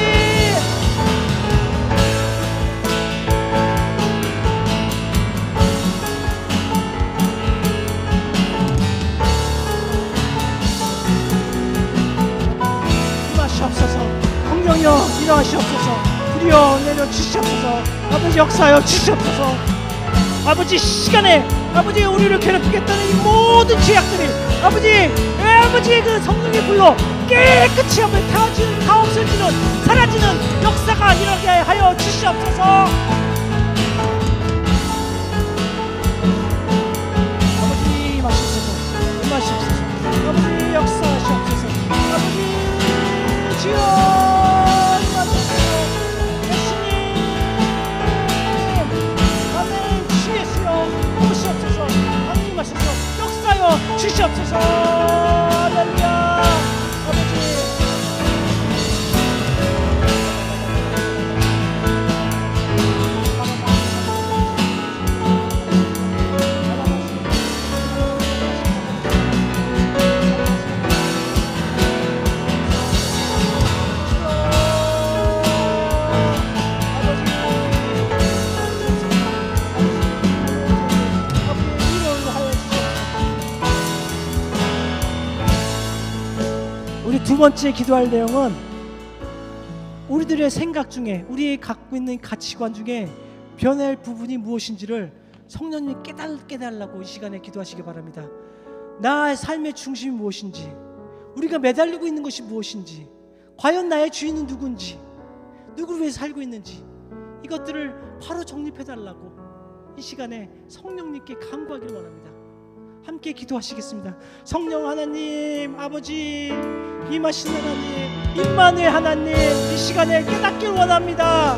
성령이여 일어나시옵소서. 불이여 내려 주시옵소서. 아버지, 역사하여 주시옵소서. 아버지, 시간에 아버지 우리를 괴롭히겠다는 이 모든 죄악들이 아버지 그 성령의 불로 깨끗이 아버지 다 없어지는, 사라지는 역사가 일어나게 하여 주시옵소서. 주시옵소서. 할렐루야. 아버지 우리 두 번째 기도할 내용은 우리들의 생각 중에 우리의 갖고 있는 가치관 중에 변할 부분이 무엇인지를 성령님이 깨닫게 해달라고 이 시간에 기도하시기 바랍니다. 나의 삶의 중심이 무엇인지, 우리가 매달리고 있는 것이 무엇인지, 과연 나의 주인은 누군지, 누구를 위해 살고 있는지, 이것들을 바로 정립해달라고 이 시간에 성령님께 간구하기를 원합니다. 함께 기도하시겠습니다. 성령 하나님, 아버지, 임하신 하나님, 임마누엘 하나님, 이 시간에 깨닫기를 원합니다.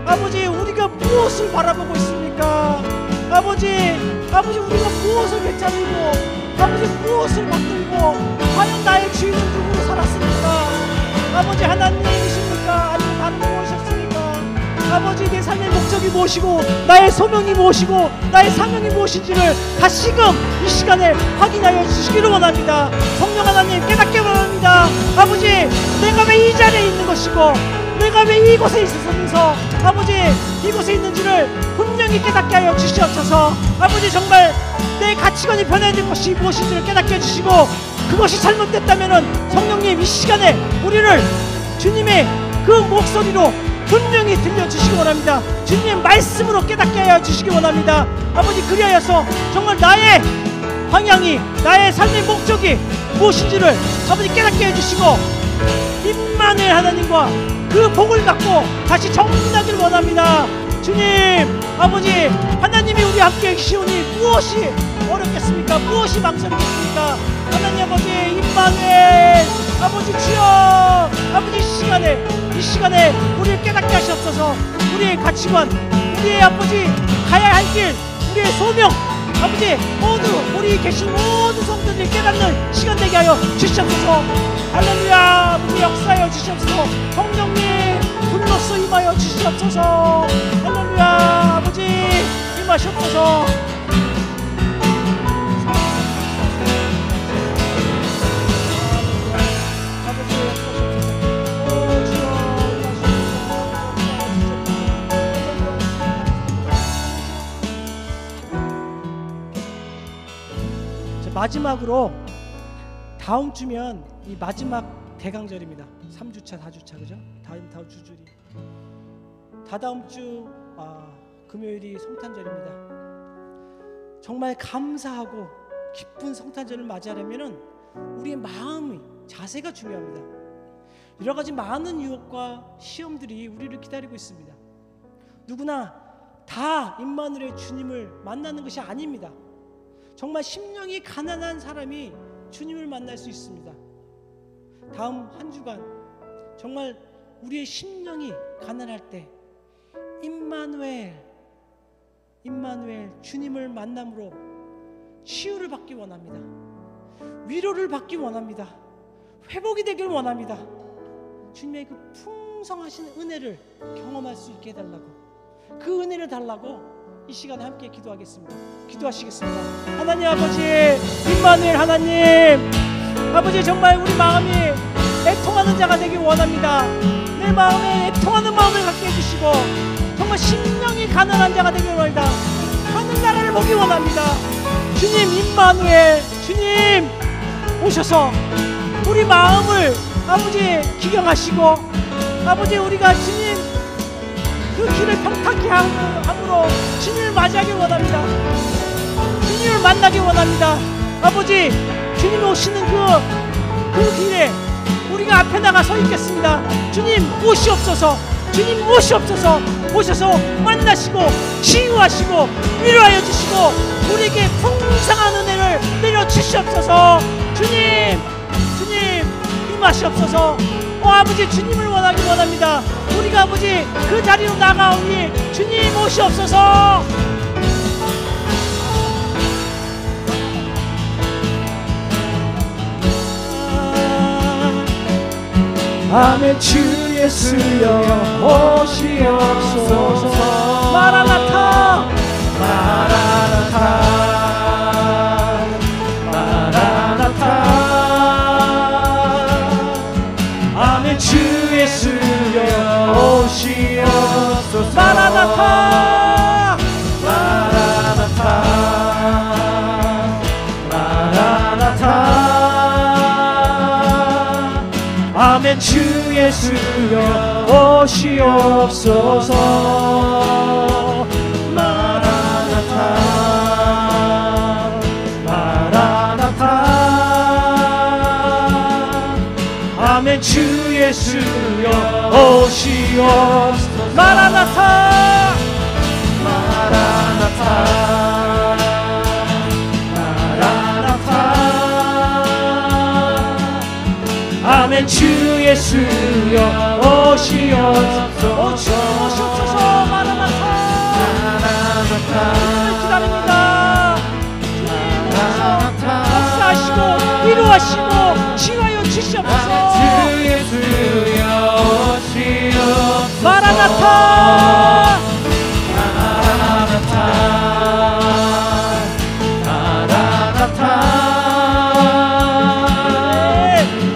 아버지, 우리가 무엇을 바라보고 있습니까? 아버지, 우리가 무엇을 되찾고, 아버지, 무엇을 받들고, 과연 나의 주인은 누구로 살았습니까? 아버지, 하나님이십니까? 아니면 다른 무엇이었습니까? 아버지, 내 삶의 목적이 무엇이고, 나의 소명이 무엇이고, 나의 사명이 무엇인지를 다시금 이 시간에 확인하여 주시기를 원합니다. 성령 하나님, 깨닫게 원합니다. 아버지, 내가 왜 이 자리에 있는 것이고, 내가 왜 이곳에 있어서 아버지 이곳에 있는지를 분명히 깨닫게 하여 주시옵소서. 아버지, 정말 내 가치관이 변해야 될 것이 무엇인지를 깨닫게 해주시고, 그것이 잘못됐다면 성령님 이 시간에 우리를 주님의 그 목소리로 분명히 들려주시기 원합니다. 주님의 말씀으로 깨닫게 하여 주시기 원합니다. 아버지, 그리하여서 정말 나의 방향이, 나의 삶의 목적이 무엇인지를 아버지 깨닫게 해주시고, 임마누엘 하나님과 그 복을 갖고 다시 정진하기를 원합니다. 주님, 아버지, 하나님이 우리 함께 계시오니 무엇이 어렵겠습니까? 무엇이 망설이겠습니까? 하나님 아버지, 임마누엘 아버지 주여, 아버지 이 시간에 우리를 깨닫게 하시옵소서. 우리의 가치관, 우리의 아버지 가야 할 길, 우리의 소명, 아버지 모두 우리 계신 모든 성도들이 깨닫는 시간 되게 하여 주시옵소서. 할렐루야. 아버지, 역사하여 주시옵소서. 성령님 불로써 임하여 주시옵소서. 할렐루야. 아버지, 임하시옵소서. 마지막으로 다음 주면 이 마지막 대강절입니다. 3주차, 4주차, 그죠? 다음 주줄이 다다음 주 금요일이 성탄절입니다. 정말 감사하고 기쁜 성탄절을 맞이하려면 우리의 마음의 자세가 중요합니다. 여러 가지 많은 유혹과 시험들이 우리를 기다리고 있습니다. 누구나 다 임마누엘 주님을 만나는 것이 아닙니다. 정말 심령이 가난한 사람이 주님을 만날 수 있습니다. 다음 한 주간 정말 우리의 심령이 가난할 때 임마누엘 주님을 만남으로 치유를 받기 원합니다. 위로를 받기 원합니다. 회복이 되길 원합니다. 주님의 그 풍성하신 은혜를 경험할 수 있게 해달라고, 그 은혜를 달라고 이 시간에 함께 기도하겠습니다. 기도하시겠습니다. 하나님 아버지, 임마누엘 하나님, 아버지, 정말 우리 마음이 애통하는 자가 되길 원합니다. 내 마음에 애통하는 마음을 갖게 해주시고, 정말 심령이 가난한 자가 되길 원합니다. 하늘나라를 보기 원합니다. 주님, 임마누엘 주님 오셔서 우리 마음을 아버지 기경하시고, 아버지, 우리가 주님 그 길을 평탄케 함으로 주님을 맞이하길 원합니다. 주님을 만나길 원합니다. 아버지, 주님 오시는 그 길에 우리가 앞에 나가 서 있겠습니다. 주님 오시옵소서. 주님 오시옵소서. 오셔서 만나시고 치유하시고 위로하여 주시고 우리에게 풍성한 은혜를 내려주시옵소서. 주님 임하시옵소서. 아버지, 주님을 원하기 원합니다. 우리가 아버지 그 자리로 나가오니 주님 오시옵소서. 아멘. 주 예수여 오시옵소서. 마라나타 마라나타 마라나타. 아멘. 주 예수여 오시옵소서. 마라나타 마라나타 마라나타. 아멘. 주 예수여 오시옵소서. 마라나타 마라나타. 아멘. 주 예수여 오시옵소서. 마라나타 마라나타 마라나타. 아멘. 주 예수여 오시옵소서. 마라나타 마라나타. 기다립니다. 주님께서 역사하시고 위로하시고 치유하여 주시옵소서. 주 예수여 오시옵소서. 마라나타 마라나타 마라나타.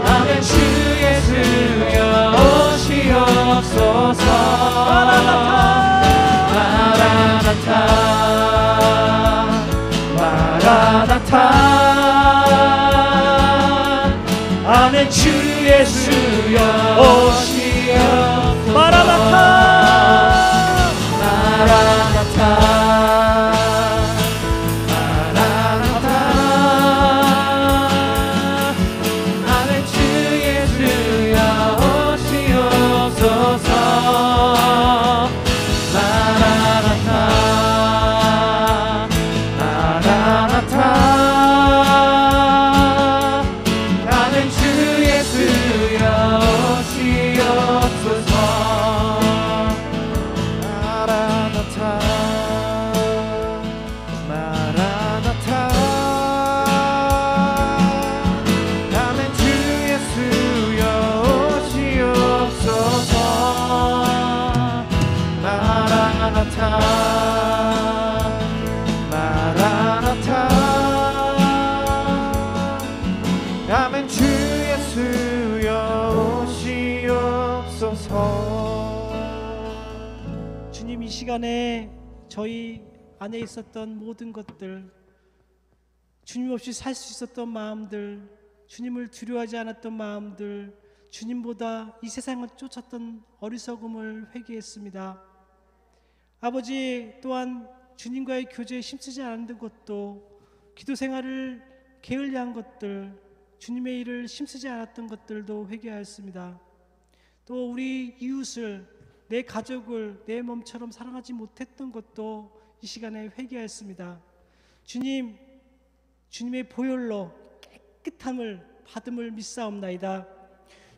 아멘. 주 예수여 오시옵소서. 마라나타 마라나타 마라나타. 아멘. 주 예수여 오시옵소서. 마라나타 마라나타 마라나타. 아멘. 주 예수여 오시옵소서. 마라나타 마라나타. 아멘. 주 예수여 오시옵소서. 마라나타 마라나타. 아멘. 주 예수여 오시옵소서. 마라나타 마라나타. 아멘. 주 예수여 오시옵소서. 주님, 이 시간에 저희 안에 있었던 모든 것들, 주님 없이 살 수 있었던 마음들, 주님을 두려워하지 않았던 마음들, 주님보다 이 세상을 쫓았던 어리석음을 회개했습니다. 아버지, 또한 주님과의 교제에 힘쓰지 않은 것도, 기도 생활을 게을리한 것들, 주님의 일을 힘쓰지 않았던 것들도 회개하였습니다. 또 우리 이웃을, 내 가족을 내 몸처럼 사랑하지 못했던 것도 이 시간에 회개하였습니다. 주님, 주님의 보혈로 깨끗함을 받음을 믿사옵나이다.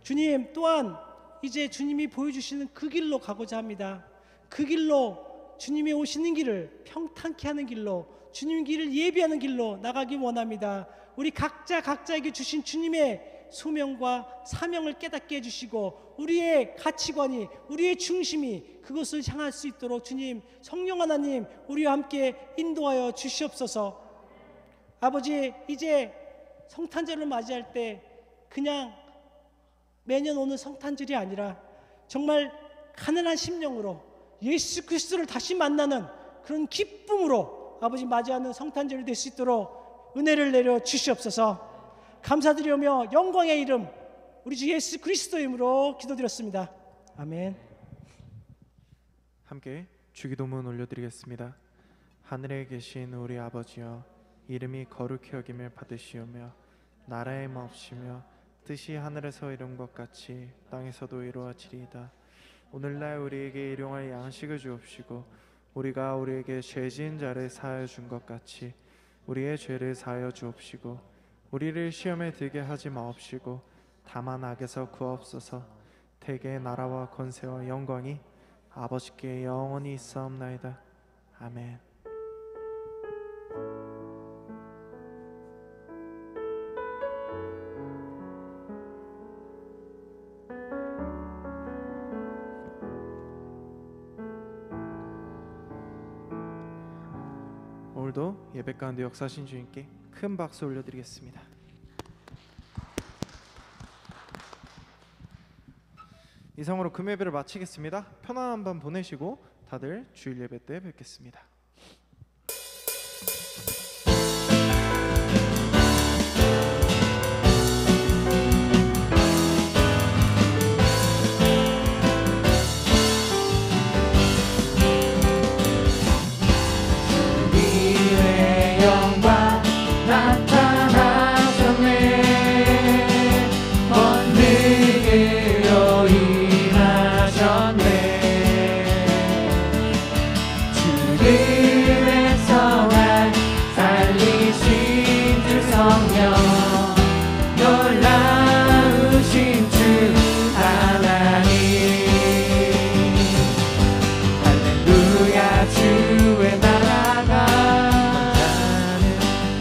주님, 또한 이제 주님이 보여주시는 그 길로 가고자 합니다. 그 길로, 주님이 오시는 길을 평탄케 하는 길로, 주님 길을 예비하는 길로 나가기 원합니다. 우리 각자에게 주신 주님의 소명과 사명을 깨닫게 해주시고, 우리의 가치관이, 우리의 중심이 그것을 향할 수 있도록 주님, 성령 하나님 우리와 함께 인도하여 주시옵소서. 아버지, 이제 성탄절을 맞이할 때 그냥 매년 오는 성탄절이 아니라 정말 가난한 심령으로 예수 그리스도를 다시 만나는 그런 기쁨으로 아버지 맞이하는 성탄절이 될 수 있도록 은혜를 내려 주시옵소서. 감사드리며 영광의 이름 우리 주 예수 그리스도의 이름으로 기도드렸습니다. 아멘. 함께 주기도문 올려드리겠습니다. 하늘에 계신 우리 아버지여, 이름이 거룩히 여김을 받으시오며 나라의 마옵시며 뜻이 하늘에서 이룬 것 같이 땅에서도 이루어지리이다. 오늘날 우리에게 일용할 양식을 주옵시고, 우리가 우리에게 죄 지은 자를 사하여 준 것 같이 우리의 죄를 사하여 주옵시고, 우리를 시험에 들게 하지 마옵시고 다만 악에서 구하옵소서. 대개의 나라와 권세와 영광이 아버지께 영원히 있사옵나이다. 아멘. 오늘도 예배 가운데 역사하신 주님께 큰 박수 올려드리겠습니다. 이상으로 금요예배를 마치겠습니다. 편안한 밤 보내시고 다들 주일 예배 때 뵙겠습니다. 주님의 영광 나타나셨네. 권능으로 임하셨네. 주님의 성안 살리신 주 성령, 놀라우신 주 하나님. 할렐루야. 주의 나라가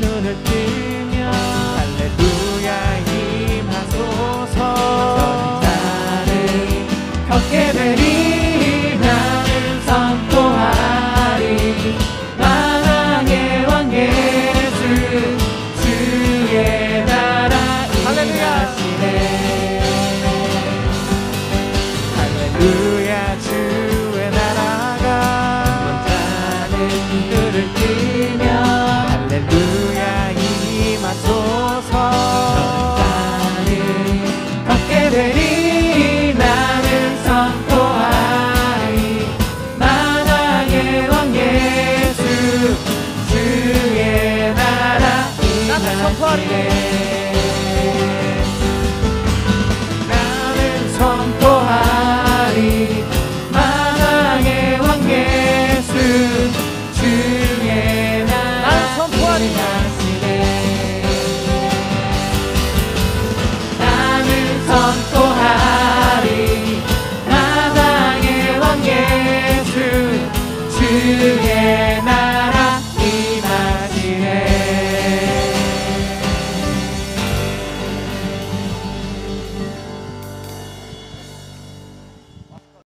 눈을 뜨며 할렐루야 임하소서. 전사는 걷게 되리. 나는 선포하리. 만왕의 왕 예수 주의 나라 임하시네. 할렐루야. 주의 나라가 눈을 뜨며 할렐루야 임하소서. 전사는 걷게 되리. 나는 선포하리. 만왕의 왕 예수 주의 나라 임하시네.